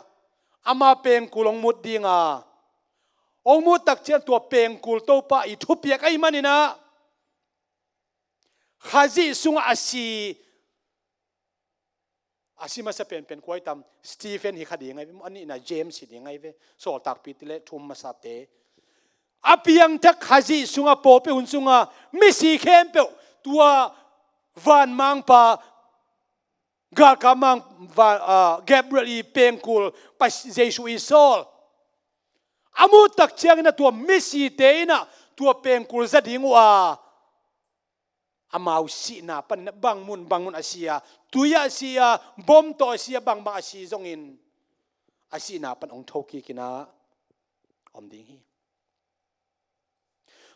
อามาเปงกุลงมุดดิงาองมุดตักเจียนตัวเปงกุลโตปาอิทุเปียกไอมันนี่นะข้าจีสุงอาซีมาสเปนเป็นควยตำสตีเฟนฮิคดีไงอันนี้นะเจมส์ฮิดีไงเวโซตักปิดเลทุมมาสเตอาเปียงทักข้าจีสุงอาโปเปหุนสุงอาไม่สีเข้มเปตัววันมังปากากามังวันแกบเรลีเปงกุลปัสเจสุอิโซลอามุตักเชียงนะตัวไม่สีเตนะตัวเปงกุลจะดิ้งว่าอามาอุสินะปันบังมุนอาเซียตุยอาเซียบอมตัวอาเซียบังอาเซียจงอินอาเซียนะปันองทกีกินะอมดิ้งฮี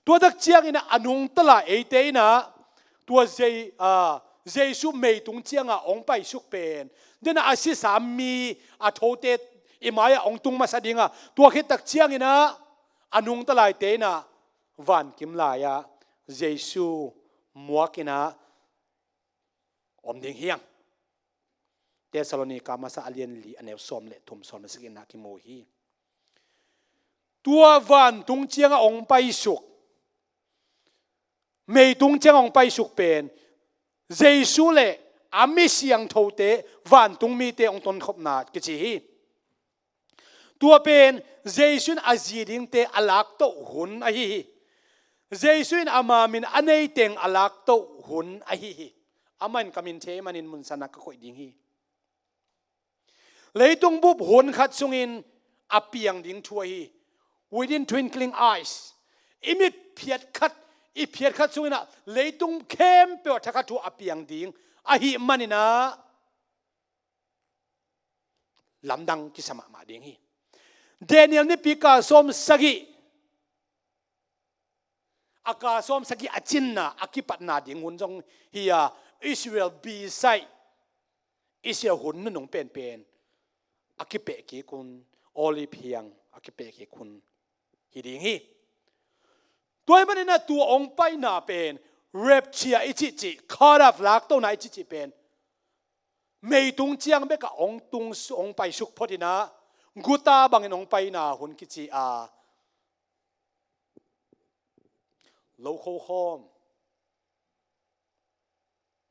ตัวตักเชียงอินะอนุงตละเอเตนะตัวเจสุเมตุงเจียงอ่ะองไปสุกเป็นเดนอาศิสามีอาโทเตอิมายองตุงมาสดิงอ่ะตัวคิดตักเชียงอินะอนุงตลายเตนะวันกิมลายะเจสุมัวกินะอมดิงเฮียงเตสโลนิกามาซาเลียนลีอันเอลซอมเลทุมซอมสกินะกิโมฮีตัววันตุงเจียงอ่ะองไปสุกไม่ตุงเจ้าองไปสุกเป็นเจสุเลอามิเสียงทูเตวันตุงมีเตองตนขบนากิจิตัวเป็นเจสุนอาจีดิงเตอลักโตหุนไอฮีเจสุนอามามินอันเนเตงอลักโตหุนไอฮีอามันกามินเทมันินมุนสนักก็คอยดิงฮีเลยตุงบุบหุนขัดซุงินอาเปียงดิงช่วย within twinkling eyes อิมิดเพียดขัดอีเพียรขัดสุงนะเลยตุงเข้มเปียวทักทัวอเปียงดิ้งอาหิมันนี่นะลำดังกิสมามาดิ้งฮีเดนิเอลนี่ปีกาสมสกิอากาสมสกิอจินนะอากิปัตนาดิ้งหุ่นจงฮียาอิสราเอลบีไซอิสราเอลหุ่นนุ่งเป็นอากิเปกิคุณโอลิเพียงอากิเปกิคุณฮีดิ้งฮีตัวมันนี่นะตัวองไปนาเป็นเรปเชียอิจิจิคาราฟลักตัวไหนอิจิจิเป็นไม่ตุงเจียงเบกองตุงองไปสุกพอดีนะ กูตาบังนองไปนาหุ่นกิจีอาโลโคคอม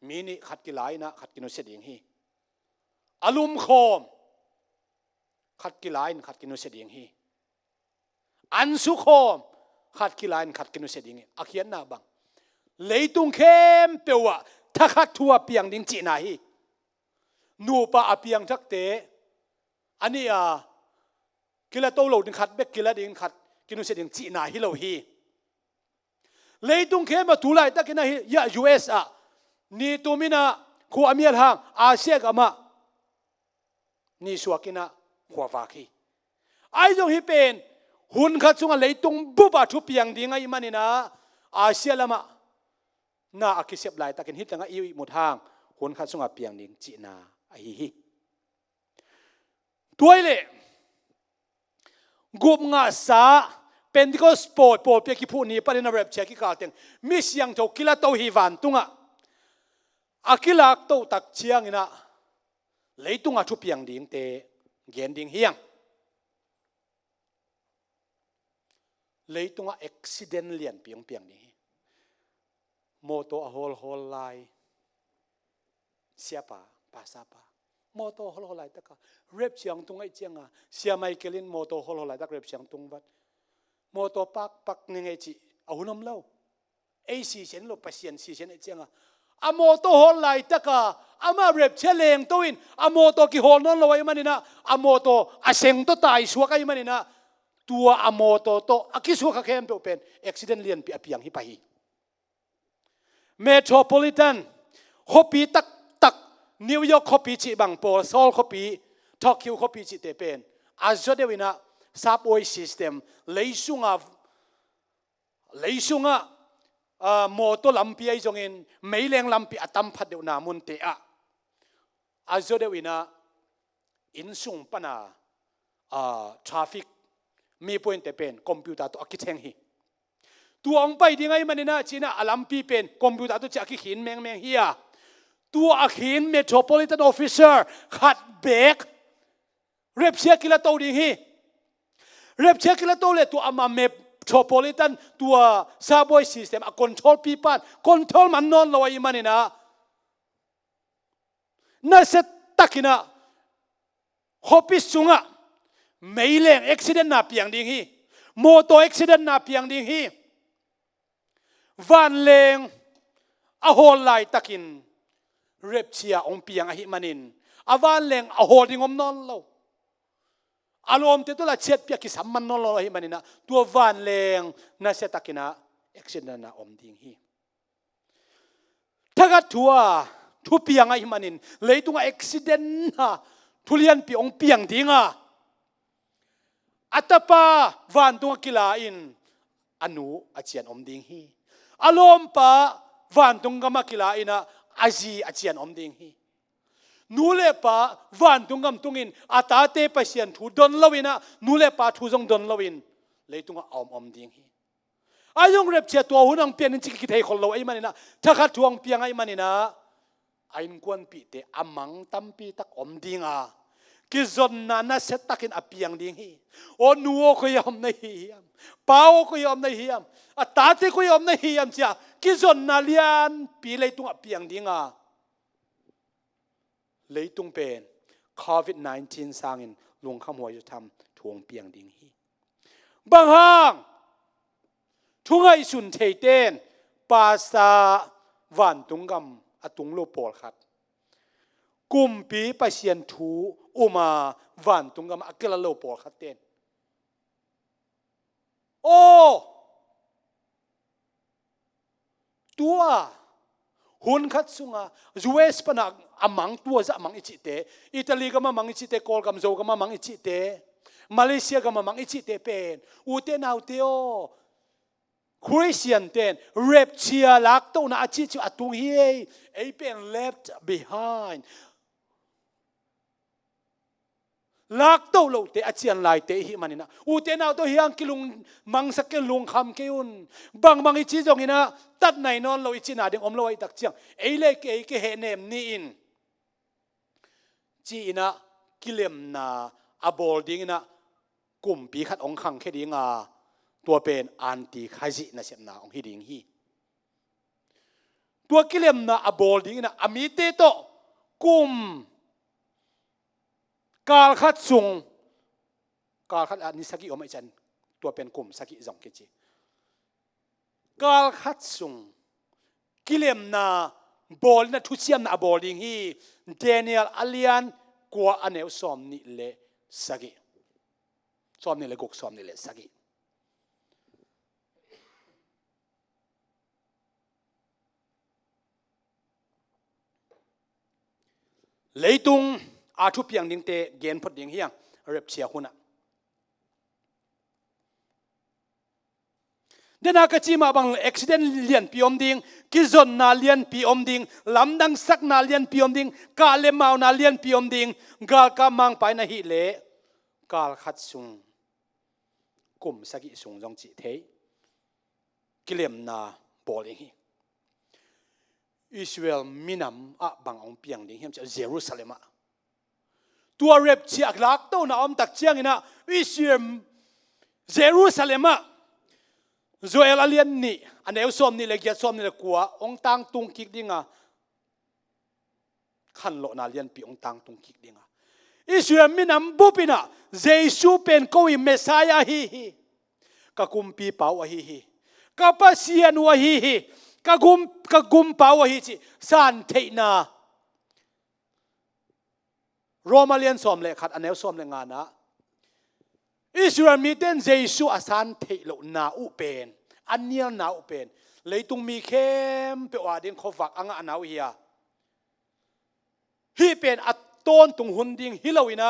มีนี่ขัดกิไลนะขัดกินโนเสดิงฮีอารมณ์คอมขัดกิไลน์ขัดกินโนเสดิงฮีอันสุคอมขัดกิไลน์ขัดกินโนเสดิงฮีอาเขียนนาบังเลยตุงเข้มเปียวะถ้าขัดทัวเปียงดิงจีนาฮีนูปะอเปียงทักเตอันนี้กิเลโตโลดิงขัดเบกกิเลดิงขัดกินโนเสดิงจีนาฮีโลฮีเลยตุงเข้มมาทุไลตะกินนาฮียะ US นี่ตัวมินะขัวเมียลหางอาเซียกมานี่สวกินะขัวฟาคีไอ้จงฮิเป็นหุ่นขัดสุงอะไรตรงบุบะทุเปียงดีไงมันนี่นะอาเซียละมาน่าอักเสบไหลตะกินฮิตตั้งอีหมดทางหุ่นขัดสุงเปียงดิงจีนาไอ้ฮิตัวเล่กุมงาสาเป็นที่เขาสปอร์ตโปรดเปียกิพูนี่ประเด็นอะไรเช็คกิกาเต็งมิสยังโจกิละโตฮิวันตุงอากิลักโตตักเชียงอินะเลยตุงทุเปียงดิงเตเกียนดิงเฮียงเลยตุงอุบิเหตุเลียนเปียงเปียงนี่โมโตอโฮลไลเสียป่าภาษาป่าโมโตโฮลไลตะกะเรียบเชียงตุงไอเจียงเสียไม่เกลินโมโตโฮลไลตะเรียบเชียงตุงวัดโมโตปักนี่ไงจีเอาหุ่นน้ำเล่าไอซีเซนโลปัสเซียนซีเซนไอเจียงอโมโตโฮลไลตะกะอามาเรียบเชลงตัวอินอโมโตกิโฮลนนลอยมันนี่นะอโมโตอาเซงโตตายสัวกันมันนี่นะตัวอโมโตโตอากิสัวเข้มเป็นอุบิเหตุเลียนเปียงฮิปะฮีเมโทรโพลิแทนคอปีตักนิวยอร์กคอปีจิบังโปโซลคอปีโตเกียวคอปีจิเตเป็นอาจจะเดวินะซับเวย์ซิสเต็มเลยสุงโมโตลัมปีไอจงอินไม่แรงลัมปีอัตัมพัดเดวนามุนเตะอาจจะเดวินะอินสุงปนาทราฟิกมีพอยน์เตเป็นคอมพิวเตอร์ตัวอักเทงฮีตัวองไปดีไงมันนี่นะจีน่าอลัมปีเป็นคอมพิวเตอร์ตัวจะอักขินแมงเฮียตัวอักขินเมโทรโพลิแทนออฟฟิเซอร์ขัดเบรกเรียบเชียกิลาโตดีฮีเรียบเชียกิลาโตเลยตัวอามาเมโทรโพลิแทนตัวซาบวยซิสเต็มคอนโทรลปีปันคอนโทรลมันนอนลอยมันนี่นะน่าเสตักินะฮอปิสุงะไม่แรงอุบิเหตุน่าเปียงดิ่งฮีโมโตอุบิเหตุน่าเปียงดิ่งฮีวันเลงอโหลไลตักินเรียบเชียองเปียงอหิมันินอวันเลงอโหดิ่งอมนอนเราอารมณ์ที่ตัวละเช็ดเปียกิสัมมันนอนเราอหิมันินะตัววันเลงน่าเสตักินะอุบิเหตุน่าอมดิ่งฮีถ้ากัดทุเปียงอหิมันินเลยตัวอุบิเหตุน่าทุเรียนปีองเปียงดิ่งอัตปาวันตัวกิลาอินอนุอาเจียนอมดิ่งฮีอารมณ์ปะวันตุงกามากิลาอินะอาจีอาเจียนอมดิ่งฮีนูเลปะวันตุงกามตุงอินอาตาเตปเซียนทูดอนลวินะนูเลปะทูจงดอนลวินเลยตุงอมดิ่งฮีอายุงเร็บเชียตัวหุ่นอังเปียนจิกิเทคนเราไอ้มันนี่นะถ้าขัดทวงเปียงไอ้มันนี่นะไอ้กวนปีเตอามังตัมปีตักอมดิ่งกิจนนาเสตักินอเปียงดิ่งฮีโอนัวก็ยอมในเฮียมเป้าก็ยอมในเฮียมอาตาเตก็ยอมในเฮียมจ้ะกิจนนาเลียนปีเลยตุงอเปียงดิ่งเลยตุงเป็นโควิด-19 สร้างอินลุงขโมยจะทำทวงเปียงดิ่งฮีบางห้างทุงไอสุนเทเตนภาษาวันตุงกำอตุงโลปอลขัดกุมปีปัสยันทูอุมาวันตุงกำอักลาโลปอลขัดเตนโอ้ตัวหุ่นขัดสุงจูเอสปนักอามังตัวจะอามังอิจิเตอิตาลีก็มามังอิจิเตกอลกัมโซก็มามังอิจิเตมาเลเซียก็มามังอิจิเตเป็นอูเตนเอาเตโอคริสเตียนเตนเรปเชียลักตัวน่าอาจิจุอตุงเฮไอเป็น left behind ลักตัวเราเตอเจียนลายเตหิมันนี่นะอูเตนเอาตัวเฮียงกิลุงมังสักกิลุงคำเกี่ยุนบางอิจิจงอินะตัดไหนนอนเราอิจินาเดงอมเราไอตักเจียงไอเล็กไอเกเฮเนมนี่อินจีนะกิเลมนา อบอลดิ้งนะกลุ่มปีขัดองขังแค่ดิ้งตัวเป็นอันติขจินะเสียมนาองฮิดิ้งฮีตัวกิเลมนะอบอลดิ้งนะอมิเตโตกลุ่มกาลขัดซุงกาลขัดอันนี้สักกี่อมไอจันตัวเป็นกลุ่มสักกี่สองกิจกาลขัดซุงกิเลมนาบอลนะทุเชียมนะอบอลดิ้งฮีเดเนียลอาลียนกัวอันเอวสอมนี่เลสักกี่สอมนี่เลกุกสอมนี่เลสักกี่เลยตุงอาทุเปียงดิ้งเตเกณฑ์พอดิ้งเฮียงเรียบเชียหุนะเดนากจีมาบังอุบิเหตุเลียนปีอมดิ้งกิจนนาเลียนปีอมดิ้งลำดังสักนาเลียนปีอมดิ้งกาเลมานาเลียนปีอมดิ้งกาลกามังไปนะฮิเลกาลขัดซุงกุมสักิซุงจงจิเทกิเลมนาบอลิงฮีอิสราเอลมินัมบังองเปียงดิ้งเฮียมจะเยรูซาเล็มตัวเร็บเชียกลักโตนะอมตักเชียงนะอิสราเอลเยรูซาเล็มโซเอลอาเลียนนี่อันเอวสอมนี่เลยเกียสอมนี่เลยกัวองตังตุงกิกดิ้งขันโลนาเลียนปีองตังตุงกิกดิ้งอิสราเอลมินัมบุปินะเจซูเป็นโควิเมสายาฮีกะกุมปีเปาฮีกะปัสเซียนวะฮีกะกุมเปาฮีจิสันเทนาโรมาเลียนสอมเลยขัดอันเอวสอมเลยงานนะอิสราเอลมีเต้นเจซูอาสันเทโลนาอุเป็นอันเนียนาอุเป็นเลยตุงมีเข้มเปว่าดิ้งขวักอังอันเอาเฮียฮีเป็นอัตต้นตุงหุ่นดิ้งฮิโลวินะ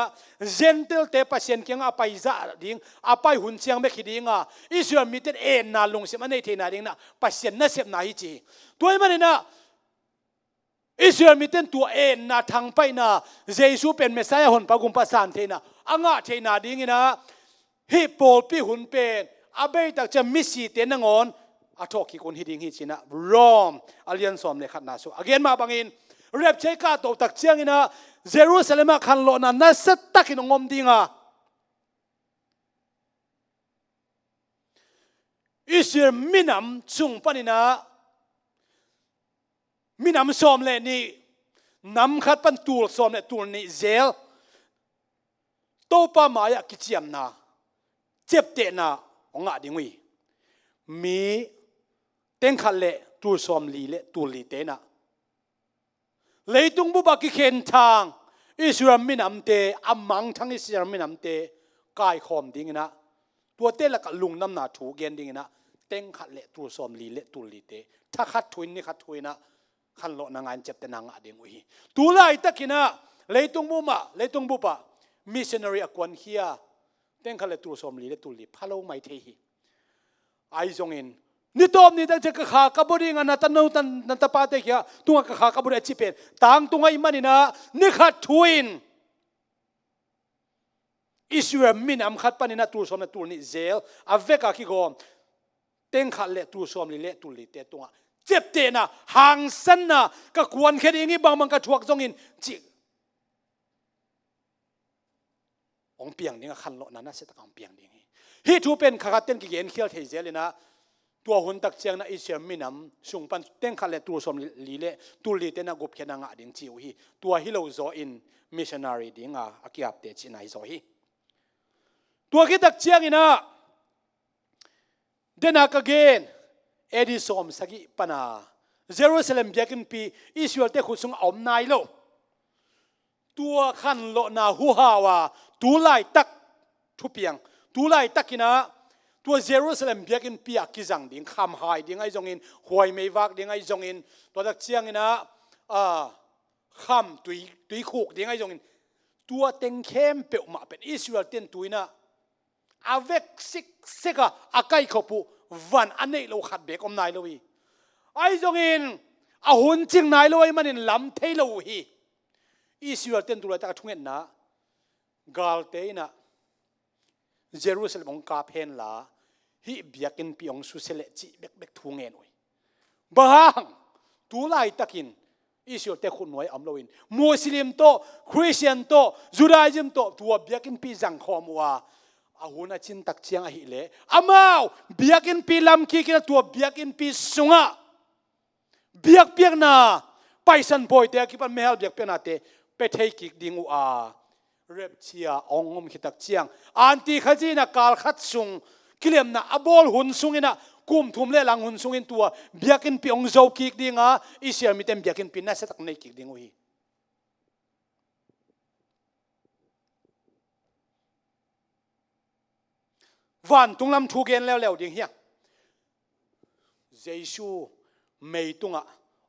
เจนเทลเตปเซียนเกียงอาไปจ่าดิ้งอาไปหุ่นเชียงเมขิดิ้งอิสราเอลมีเต้นเอ็นนาลงเสียมันในเทนาดิ้งนะปเซียนน่าเสียบนาฮิจีตัวมันนะอิสราเอลมีเต้นตัวเอ็นนาทางไปนะเจซูเป็นเมสายาหุ่นปะกุมปะสานเทนะอังอาเทนาดิ้งนะฮิโปปีหุ่นเป็นอาเบยตักจะมิสีเตนงอนอาทอกิคนฮิดิ้งฮิจินะรอมอาเลียนสอมเลขัดนาสุอเกนมาบังอินเรียบใช้กาโตตักเชียงนะเยรูซาเล็มขันโลนันนัสตักินงอมดิ้งอิสราเอลมินัมซุงปนินะมินัมสอมเลนี่นำขัดปันตูลสอมเลตูลนี่เซลโตปามายะกิจยมนาเจ็บเตนะองอาดิ้งวีมีเต็งขัดเลตูลสอมลีเลตูลลีเตนะเลยตุงบุบกิเคนทางอิสราเอลมินัมเตอามังทั้งอิสราเอลมินัมเตกายคอมดิ้งนะตัวเตละกับลุงน้ำหนาถูเกนดิ้งนะเต็งขัดเลตูลสอมลีเลตูลลีเตถ้าขัดทุนนี่ขัดทุนนะขันโลนางานเจ็บแต่นางอาดิ้งวีตัวไล่ตะกินะเลยตุงบุมาเลยตุงบุปะมิชชันนารีอควันเฮียเต็งขัดเลตูลสอมลีเลตูลลีพะโลไม่เทหีไอจงอินนี่ตอมนี่ตั้งใจกะขากบดีงานตันนูตันนันตาปาเตกี้ตัวกะขากบดีชิเป็นต่างตัวไอ้มันนี่นะนี่ขัดทวินอิสราเอลมินอัมขัดปานี่นะตูสอมนะตูนี่เซลอาเวกาคิโกมเต็งขัดเลตูสอมลีเลตูลีเตตัวเจ็บเตนะห่างสันนะกะกวนแค่นี้บางมันกะทวกจงอินจิองเปียงนี่ก็ขันโลนั่นนะเสตกองเปียงนี่ฮิทูเป็นขากเต้นกิเกนเขียวเทเจเลยนะตัวหุ่นตักเชียงนะอิสราเอลมินัมส่งปันเต็งขัดเลตัวสมลีเลตัวลีเตนะกบแค่นางดิ่งจิวฮีตัวฮิโลโซอินมิชชันนารีดิ่งอากิอับเตจินายโซฮีตัวคิดตักเชียงนี่นะเดนักเกนเอดิสอมสกิปนาเยรูซาเล็มเบียกินปีอิสราเอลเตขุสุงอมนายโลตัวขันโลนาหัวฮาวาตัวไล่ตักทุเปียงตัวไล่ตักกินะตัวเยรูซาเล็มเบียกินปีกิจังดิ่งคำหายดิ่งไอจงอินหวยไม่วักดิ่งไอจงอินตัวตักเชียงนี่นะคำตุยคุกดิ่งไอจงอินตัวเต็งเข้มเปียวมาเป็นอิสราเอลเต็นตุยนะอาเวกซิกอาไกขบุวันอันนี้เราขัดเบกอมนายเลยไอจงอินอาหุ่นจิงนายเลยมันลำเทโลฮีอิสราเอลเต็นตุลตะทุ่งเงินนะกาลเตนะเยรูซาเล็มองกาเพนลาฮิเบียกินปีองสุเซเลจิเบกทุ่งเงินวยบางตุลายตะกิน อิสราเอลแต่คนน้อยอำลวินมุสลิมโตคริสเตียนโตจูดาอิมโตตัวเบียกินปีจังขอมัวอาหุนาจินตักเชียงอหิเลอามาวเบียกินปีลำคีกินตัวเบียกินปีสุงะเบียกเปียกนาไปสันปอยเตะกิปันเมฮัลเบียกเปียกนาเตไปเทกิกดิงูเร็บเชียองงมขิตักเชียงอันที่ขจีนักการขัดสุงกิเลมนาอบอลหุนสุงินะกุมทุมเลหลังหุนสุงินตัวเบียกินปีองโจกิกดิงอิสราเอลมีเต็มเบียกินปีน่าเสตักในกิกดิงูฮีวันตุงลำทูเกนแล้วดิ่งเฮียเจสูไม่ตุง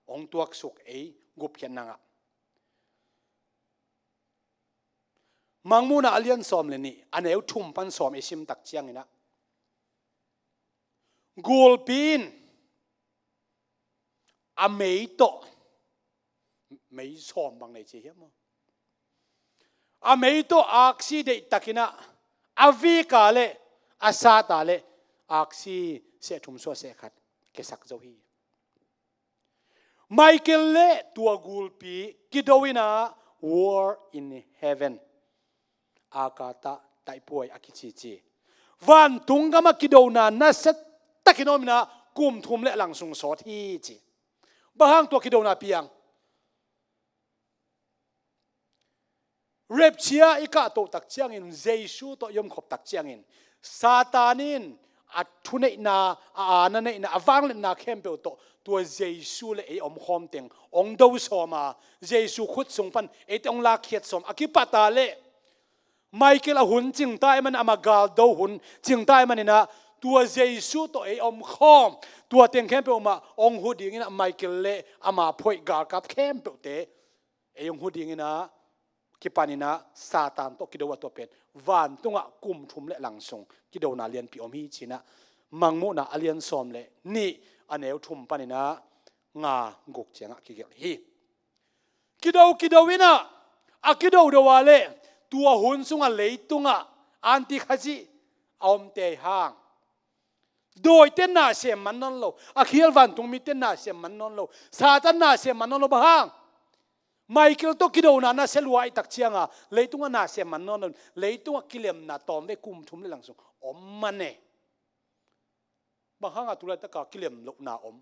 องตัวสุกกุบเขียนนางมังมูนาอเลียนสอมเลยนี่อันเอวทุ่มปันสอมชิมตักเจียงนี่นะกูลปีนอเมยโตไม่สอมบางในเชียมั้งอเมยโตอักซีเดตักินะอวิกาเลอาซาตาเลอักซีเสถุมสัวเสขัดเกสักเจ้าฮีไมเคิลเลตัวกูลปีกิดวินา War in Heaven อากาตะไตป่วยอากิจิจีวันตุงก็มากิดนาน่าเสตะกินอมินากุมทุมและหลังสุงสอที่จีบางตัวกิดนาเปียงเร็บเชียอีกาโตตักเจียงอินเจสูโตยมขบตักเจียงอินซาตานินอัดทุนนานั่นเองนะวางเล่นนาเข้มเปลโตตัวเจสูเลยอมคอมเต็งองดูสอมาเจสูขุดส่งพันองลาเขียดสมอคิปตาเลไมเคิลหุ่นจิงใต้มันอามากาลดูหุ่นจิงใต้มันนี่นะตัวเจสูตัวอมคอมตัวเต็งเข้มเปลมาองหูดิ้งนะไมเคิลเลอามาพอยกาลกับเข้มเปลเตองหูดิ้งนะกิปานินะซาตานตกิดว่าตัวเป็นวันตุงะกุมทุมและหลังสงกิดนาเลียนพิอมฮีจีนะมังมุนะอเลียนซอมเลนี่อันเอวทุมปานินะงากุกเจียงะกิเกลฮีกิดวินะอากิดาวาเลตัวหุนสุงะเลยตุงะอันติขจิอมเตหางโดยเต้นนาเสียมันนั่นโลอาคิลวันตุงมีเต้นนาเสียมันนั่นโลซาตานนาเสียมันนั่นโลบ้างไมเคิลตัวกิดาวนาเซลวายตักเชียงเลยตุงะนาเสียมันนั่นเลยตุงะกิเลมนาตอมเวกุมทุมเลยหลังสงอมมันเนบางครั้งตุลาตะกากิเลมลุกนาอม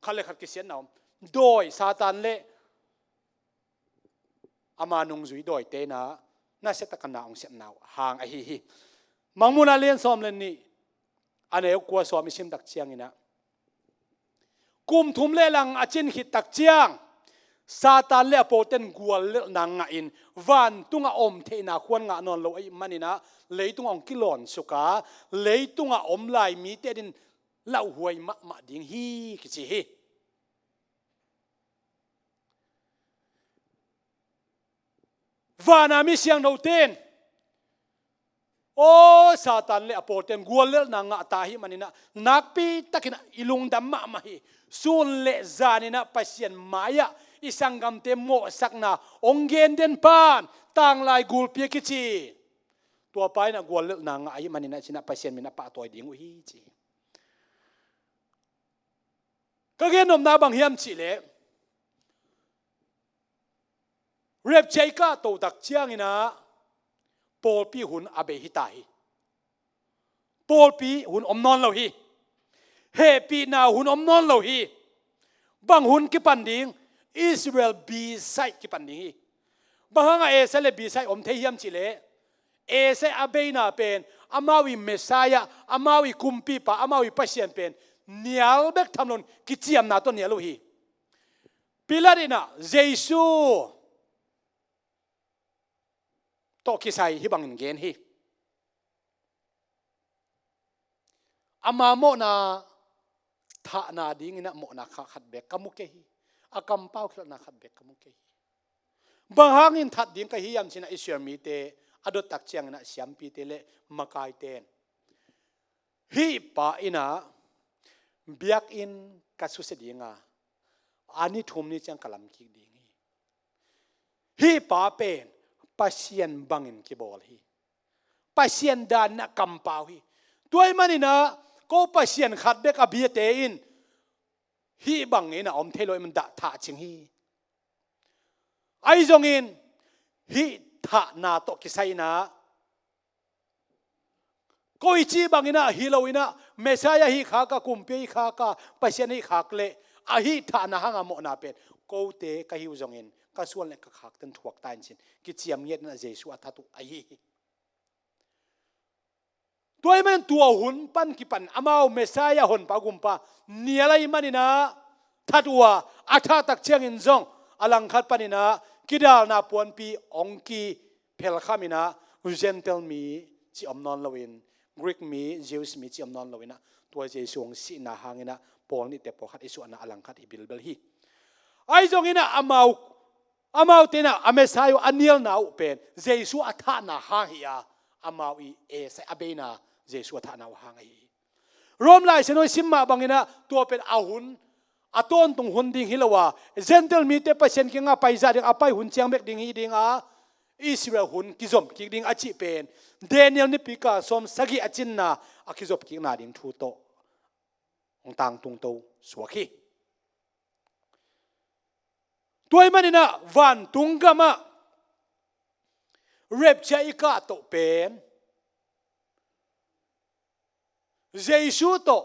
ขัดเลยขัดกิเสียนนาอมโดยซาตานเละอามานุงจุยโดยเตนะน่าเสตกันนาองเสียนนาห่างไอฮีมังมุนาเลียนซอมเลนนี่อันเอวกลัวสอมิชิมตักเชียงนี่นะกุมทุมเลหลังอาจินหิตตักเชียงซาตานเล่โปเตนกัวเลนางอินวันตุงอมเทนาควรงานอนโลไอมันนี่นะเลยตุงองกิลอนสุกาเลยตุงอมลายมีเตดินเล่าหวยมะดิ่งฮีกิจิฮีวานามิเสียงโนเตนโอ้ซาตานเล่โปเตนกัวเลนางตาฮีมันนี่นะนักปีตะกินอิลุงดัมมะมาฮีส่วนเลจานี่นะปัสยันมายะisang gamte mo sakna onggen den pan tang lai gul pie kichi tua pai na gol na nga ai manina china pasien mina pa toy ding hi chi ka gen nom na bang hiam chi le rep cheika to dak chiang ina pol pi hun abe hi tai pol pi hun om non lo hi he pi na hun om non lo hi bang hun ki pan ding Israel B side ki pandingi bahanga esele B side om theiam chile ese abeina pen amawi messiah amawi kumpi pa amawi pasien pen nial bek thamlon kichiam na to nialu hi pilarina jesu to kisai hi bangin gen hi amamo na tha na ding ina mo na khat bek kamuke hi akam pau khla na khat bek kamu ke bahangin that ding ka hiam china isya mi te adot tak chiang na siam pi te le makai ten hi pa ina biak in ka su se dinga ani thum ni chang kalam ki ding hi pa pen pasien bangin ki bol hi pasien dan na kam pau hi toy manina ko pasien khat bek a bi te in hi bang ina om theloi man da tha ching hi ai zongin hi tha na to kisai na koi chi bangina hiloina mesaya hi kha ka kumpe kha ka pasian hi khak le a hi tha na hanga mo na pen ko te ka hi zongin ka sual le ka khak tan thuak tan chin ki chiam yet na jesu athatu ai hi toy man tua hun pan ki pan amao mesaya hon pa gumpa nialai manina thatua atha tak chiang in zong alang khat panina kidal na puan pi ongki phel khamina gentle mi chi omnon lawin Greek mi Jews mi chi omnon lawina tua jesu ong si na hangina pol ni te po khat isu ana alang khat ibilbel hi ai zongina amau tena amesayo aniel na pen jesu atha na ha hiya amau I e sa abena jesu atha na ha ngai rom lai senoi simma bangina to pen ahun aton tung hun ding hilawa gentle mi te pasien ki nga paisa ding apai hun chiang bek ding hi ding a Israel hun kizom ki ding achi pen Daniel ni pika som sagi achin na akizop ki na ding thu to ong tang tung to suaki toy manina van tungama rep cha ika to pen jesu to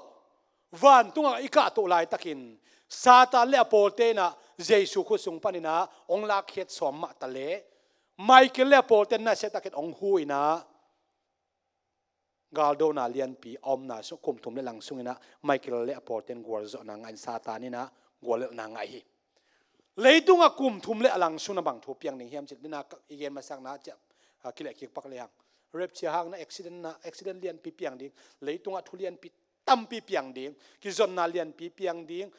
van tunga ika to lai takin satan le apolte na jesu khu sung panina ong la khet som ma tale Michael le apolte na se takin ong huina galdo na lian pi om na so kum thum le lang sungina Michael le apolte gwal zo na ngan satanina gwal na ngai leitunga kum thum le alang suna bang thu piang ning hiam chit na igen masak na cha kile ki pak le hang rep chi hang na accident lian pi piang ding leitunga thulian pi tam pi piang ding ki zon na lian pi piang ding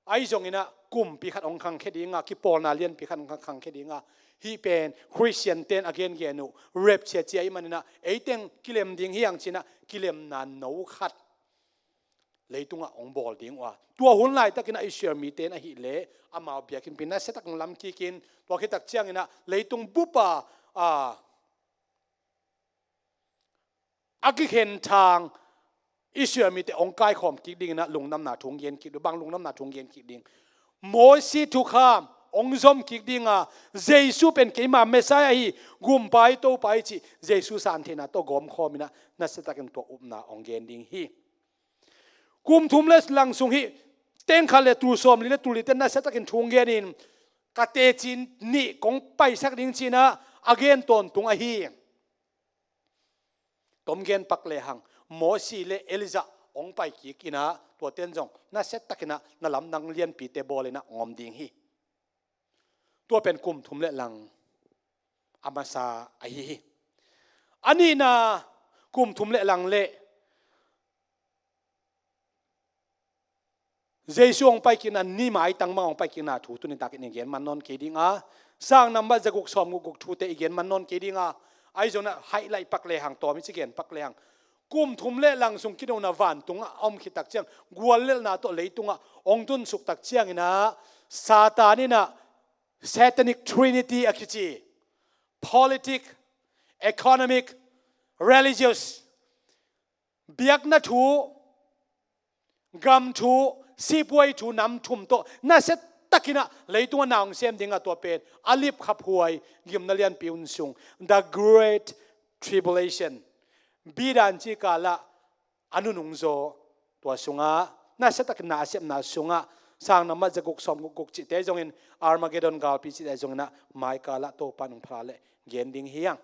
ai zongina kum pi khat ong khang khedinga ki pol na lian pi khat ong khang khedinga hi pen Christian ten again genu rep che che ai manina eiteng kilem ding hiang china kilem na no khat leitunga ong bol ding wa tua hun lai takina ishir mi ten a hi le ama biakin pina setak lam ki kin to ki tak chiang ina leitung bupa agi hen thang ishir mi te ong kai khom ki ding na lungnam na thung yen ki do bang lungnam na thung yen ki ding mo si thu kham ong zom ki dinga jesu pen ke ma messiah hi gum pai to pai chi jesu san thena to gom khomina na setakin to upna ong gen ding hi kum thumles lang sung hi teng khale tu som li le tu li ten na setakin thung gen in ka te chin ni kong pai sak ding china again ton tung a hi tom gen pak le hang mo si le eliza ong pai ki kina to ten jong na set takina na lam nang lian pi te bolena ngom ding hiตัวเป็นกลุ่มทุมเละลังอามาซาไอฮีอันนี้นะกลุ่มทุมเละลังเละเจสวงไปกินอันนี้หมายตั้งมาองไปกินนาถูตุนิตากินเงี้ยมันนอนเกดิงอ่ะสร้างน้ำมันจะกุกสอมกุกถูเตอีเงี้ยมันนอนเกดิงอ่ะไอ้จงน่ะไฮไลท์ปักเลหังตัวมิจิเกนปักเลหังกลุ่มทุมเละลังสุงกินเอาหน้าวันตุงอ่ะอมขิตักเจียงกวนเละนาตัวเลยตุงอ่ะองตุนสุกตักเจียงนะซาตานี่นะSatanic Trinity akichi politic economic religious biak na thu gam thu sipoi thu nam thum to na set takina leitunga naung sem dinga to pen alip khaphuai gim na lian piun sung the great tribulation bidan chi kala anunung zo to sunga na set takina asem na sunga sang nama jaguk som guk chi te jong in Armageddon gal pi chi te jong na mai kala to panung phale gending hiang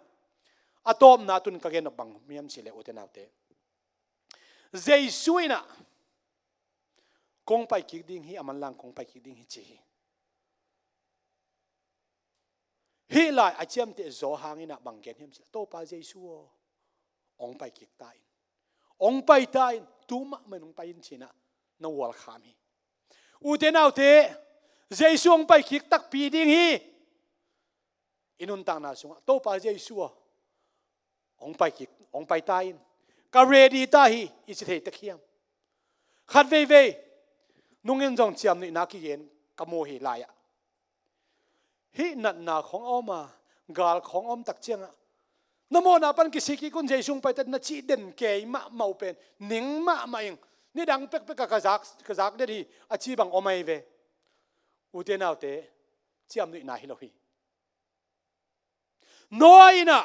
atom na tun ka gen bang miam chi le utenaute jesuina kong pai ki ding hi aman lang kong pai ki ding hi chi hi lai achiam te zo hangina bang gen him to pa jesu ong pai ki tai ong pai tai tuma menung pai in china na wal khami utenaute jesu ong pai ki tak pi ding hi inun tang na sunga to pa jesu ong pai tai ka ready ta hi ichi thei takhiam khat ve ve nungin jong chiam ni na ki gen kamo hi laya hi nat na khong oma gal khong om tak chenga namo na pan ki siki kun jesu pai tat na chi den ke ma mau pen ning ma ing ni dang pek pek ka zak de hi achi bang omai ve utenaute เจียมนุยนาฮิโลฮีน้อยนะ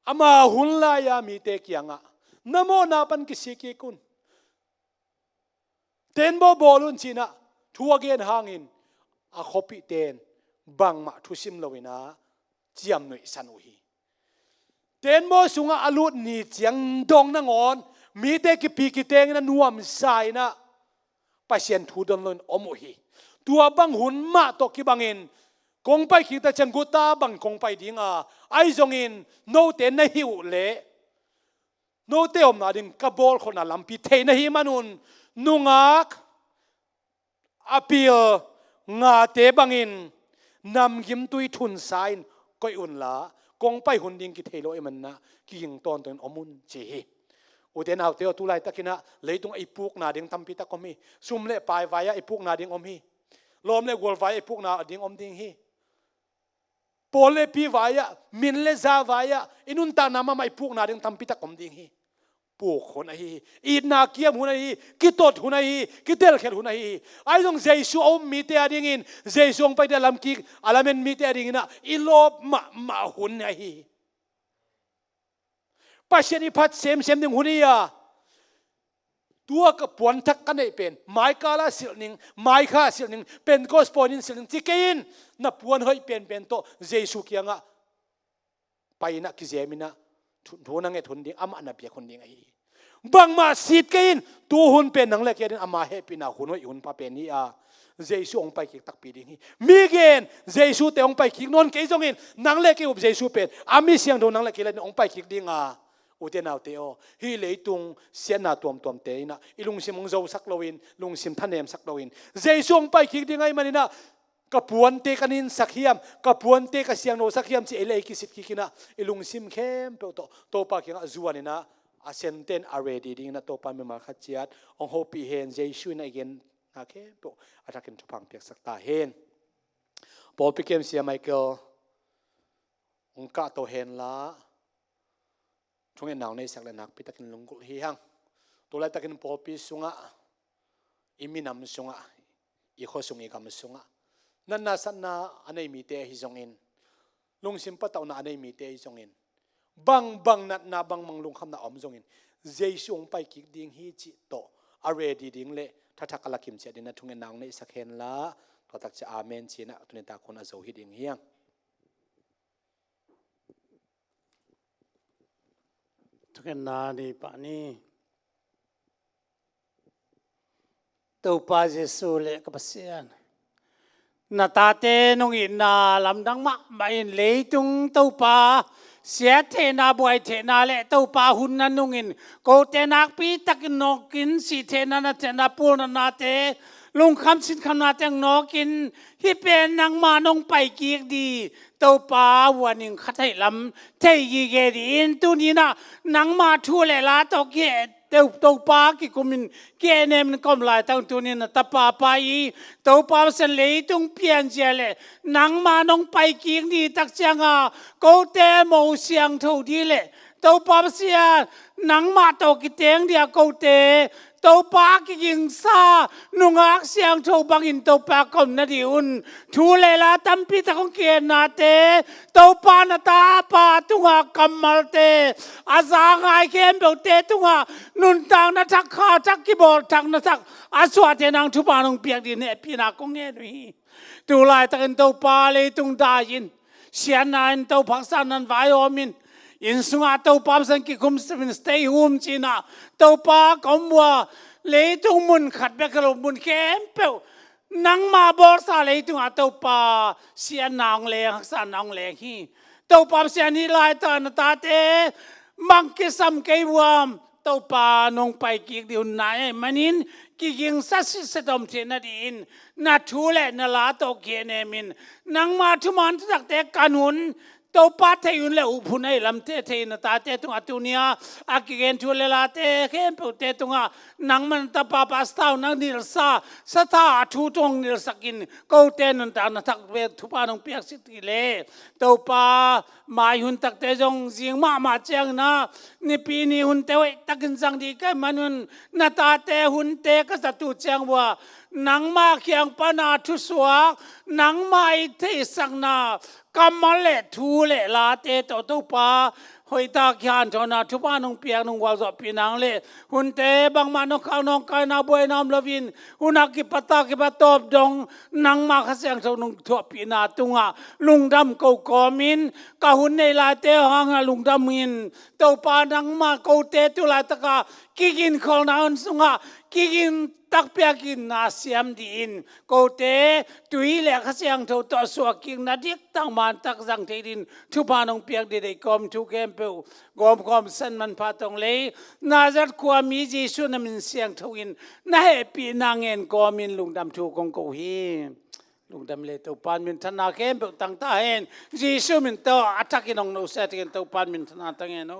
อามาหุนลายามีเตกียงะนโมนาปันกิสิกิกุนเตนบ่บอลุนชินะทัวเกนหางินอาคบิเตนบังมาทุสิมลวินาเจียมนุยสันุฮีเตนบ่สุงอาลุดนี่เจียงดงนางอนมีเตกิปีกิเตงนะนัวมไซนะไปเชียนทูดนลนอมุฮีตัวบังหุนมาตกิบังอินคงไปคิดแต่จังกุตาบังคงไปดิ้งไอจงอินโนเตนนะฮิวเละโนเตอมนาดิงกบอลคนน่ะลำพิเทนะฮิมานุนนุงักอพิลงาเตบังอินนำกิมตุยทุนไซน์ก็อุ่นละคงไปหุนดิ้งกิเทโลเอมันนะกิงตอนตัวอมุนเจอุเทนเอาเตอตุไลตะกินะเลยตรงไอปุกนาดิงทำพิตะก็มีซุมเละปลายไว้ไอปุกนาดิงอมฮีลมเละกวลไว้ไอปุกนาดิงอมดิงฮีโปเลปีไว้มินเลซาไว้อินุนตานามาไอปุกนาดิงทำพิตะกอมดิงฮีปูคนไอฮีอีนาเกียมหุนไอฮีกิตดหุนไอฮีกิเตลเขลหุนไอฮีไอตรงเจสูอมมีเตอดิงินเจสูงไปเดลัมกิกอาลาเมนมีเตอดิงินะอิโลมาหุนไอฮีปัจเจนิพัดเซมดิงหุนียาตัวกับปวนทักกันได้เป็นไม้กาลาสิลนิงไม้ข้าสิลนิงเป็นกอสปอนินสิลนิงจิกินนับปวนเฮยเป็นโตเจสุกียงะไปนักกิเจมินะทุนนังเอทุนดิ้งอามานับเปียคนดิ้งไอบางมาสิทกินตัวหุ่นเป็นนังเล็กยันอามาเฮปินาหุ่นไว้หุ่นปะเป็นนี่เจสุองไปคิกตักปีดิ้งมีเกนเจสุเตองไปคิกนนเกยจงอินนังเล็กอุบเจสุเป็นอามีเสียงโดนนังเล็กเลยองไปคิกดิ้งอุเทนเอาเตโอฮีเลยตุงเสียนาตัวมเตนะอีลุงซิมงโจสักโลวินลุงซิมท่านเนมสักโลวินเจสงไปคิดยังไงมันนี่นะกับปวนเตกันินสักเฮียมกับปวนเตกเสียงโนสักเฮียมจีเอเลกิสิทกินะอีลุงซิมเข้มเปโตปากิงอาจวนนี่นะอาเซนเตนอาร์เรดีดิ้งนะโตปาเมมาขัดเจียดองโฮปีเฮนเจชูนะเกนนะเข้มเปอาทักกินทุพังเปียกสักตาเฮนปอลปิเกมเสียไมเคิลองกะโตเฮนละช่วงนี้หนาวในสักและนักพิทักษ์ลงกุลฮีฮังตัวแรกตะกินปอปีสุงะอิมินำสุงะอีโคสุงอีกำสุงะนั่นน่ะสันน่ะอันนี้มีเตะฮิจงอินลุงสิมปะเต่าน่ะอันนี้มีเตะฮิจงอินบังนัดน่ะบังมังลุงคำน่ะอมจงอินเจสุงไปกิกดิ้งฮีจิโตอาเรดีดิ้งเละถ้าทักกะลักกิมเจดินะช่วงนี้หนาวในสักเห็นละตัวตักจะอาเมนจีนะตัวนี้ตาคนอาโซฮิดิ้งฮียังทุกนาดีปานีตัวปาเจสูเล็กกับเสียนนาตาเตนงอินนาลำดังมะไม่เลยจุงตัวปาเสียเทนาบวยเทนาเละตัวปาหุ่นนันนงอินโกเตนักปีตักนกินสีเทนานาเทนาปูนาเตลุงคำสินคำนาแตงนอกินที่เป็นนางมานงไปกีกดีเต้าป่าวันหนึ่งขัดให้ลำเทยีเกดีอินตัวนี้นะนางมาทั่วเลยละตอกเกเต้าป่ากิกุมินเกเนมก็มลายตั้งตัวนี้นะตาป่าไปเต้าป่าเสนเลยตรงเปลี่ยนเจเลยนางมานงไปกีกดีตักเสียงก็เตโมเสียงเท่าดีเลยเต้าป่าเสียนางมาตอกิเตียงเดียก็เตตัวปากิยิงซานุงอักเสียงโทบังอินตัวปากคนนาดิอุนทูเลลาตัมพิตะของเกียนาเตตัวปานาตาปาตุงะกัมมัลเตอาซางไอเข้มเบลเตตุงะนุนตังนาทักขาทักกิบอลทักนาทักอาสวาเทนังทุบานงเปียกดินเนปีนักกงเงนุฮีตูไลตะกันตัวปาเลยตุงดายินเสียนานตัวพักษานันไวโอมินอินสุงาตัวปาสังกิคุมสมินสเตย์โฮมจีน่าตัวปากอมว่าเลยตุงมุนขัดเบกลมุนเข้มเปวนังมาบอลซาเลยตุงอาตัวปาเสียนางเลงสานางเลงฮีตัวปาเสียนี่ลายตานตาเตมังกิสัมเกยวามตัวปานงไปกิกดิวไหนมันินกิยิงสัสสิดอมเทนดินนัดทูเลนลาตัวเกเนมินนังมาทุมันตักเตกันุนตัวป้าเทยุนเลอุพุนัยลำเตเทนตาเตตุงอตุเนียอากิเกนทูเลลาเตเข้มเปเตตุงนังมันตาปาปาสตาวนังนิลซาสตาทูตงนิลสกินกูเตนันตานทักเวทุปานงเปียกสิติเลตัวป้ามายุนตักเตจงจิงมาเจียงนะนี่ปีนี้หุนเตวตักินจังดีกันมันหุนนาตาเตหุนเตก็จะตูเจียงว่า นังมาเคียงปนาทุสวกนังมาไอเทสังนากำมาเละทูเละลาเตโตตุปาหอยตาขยานจอนาทุปานงเปียกนงวาจอปีนังเละหุนเตบังมานงข้าวนงกายนาบวยนามลวินหุนักกิปตากิปตอบดงนังมาขเสียงเท่านงทั่วปีนาตุงะลุงดำเกากอมินกะหุนในลาเตหังลุงดำมินเต้าปานังมาเกาเตตุลาตะกากิกินของนาอันสุงะกิกินตักเปียกินนาเสียมดินโกเตตุยเละขเสียงเท่าต่อสวกิงนาดิกตั้งมันตักจังเทดินทุพานงเปียกดีได้กอมทุเกมเปวกอมกอมสันมันพาตงเลยนาจัดความมีจีสุนมินเสียงทวินนาเฮปีนางเงินกอมินลุงดำทูกงโกฮีลุงดำเลยตัวปานมินธนาเกมเปวตั้งตาเห็นจีสุมินตัวอัตกินองโนเซติกันตัวปานมินธนาตั้งเงินโน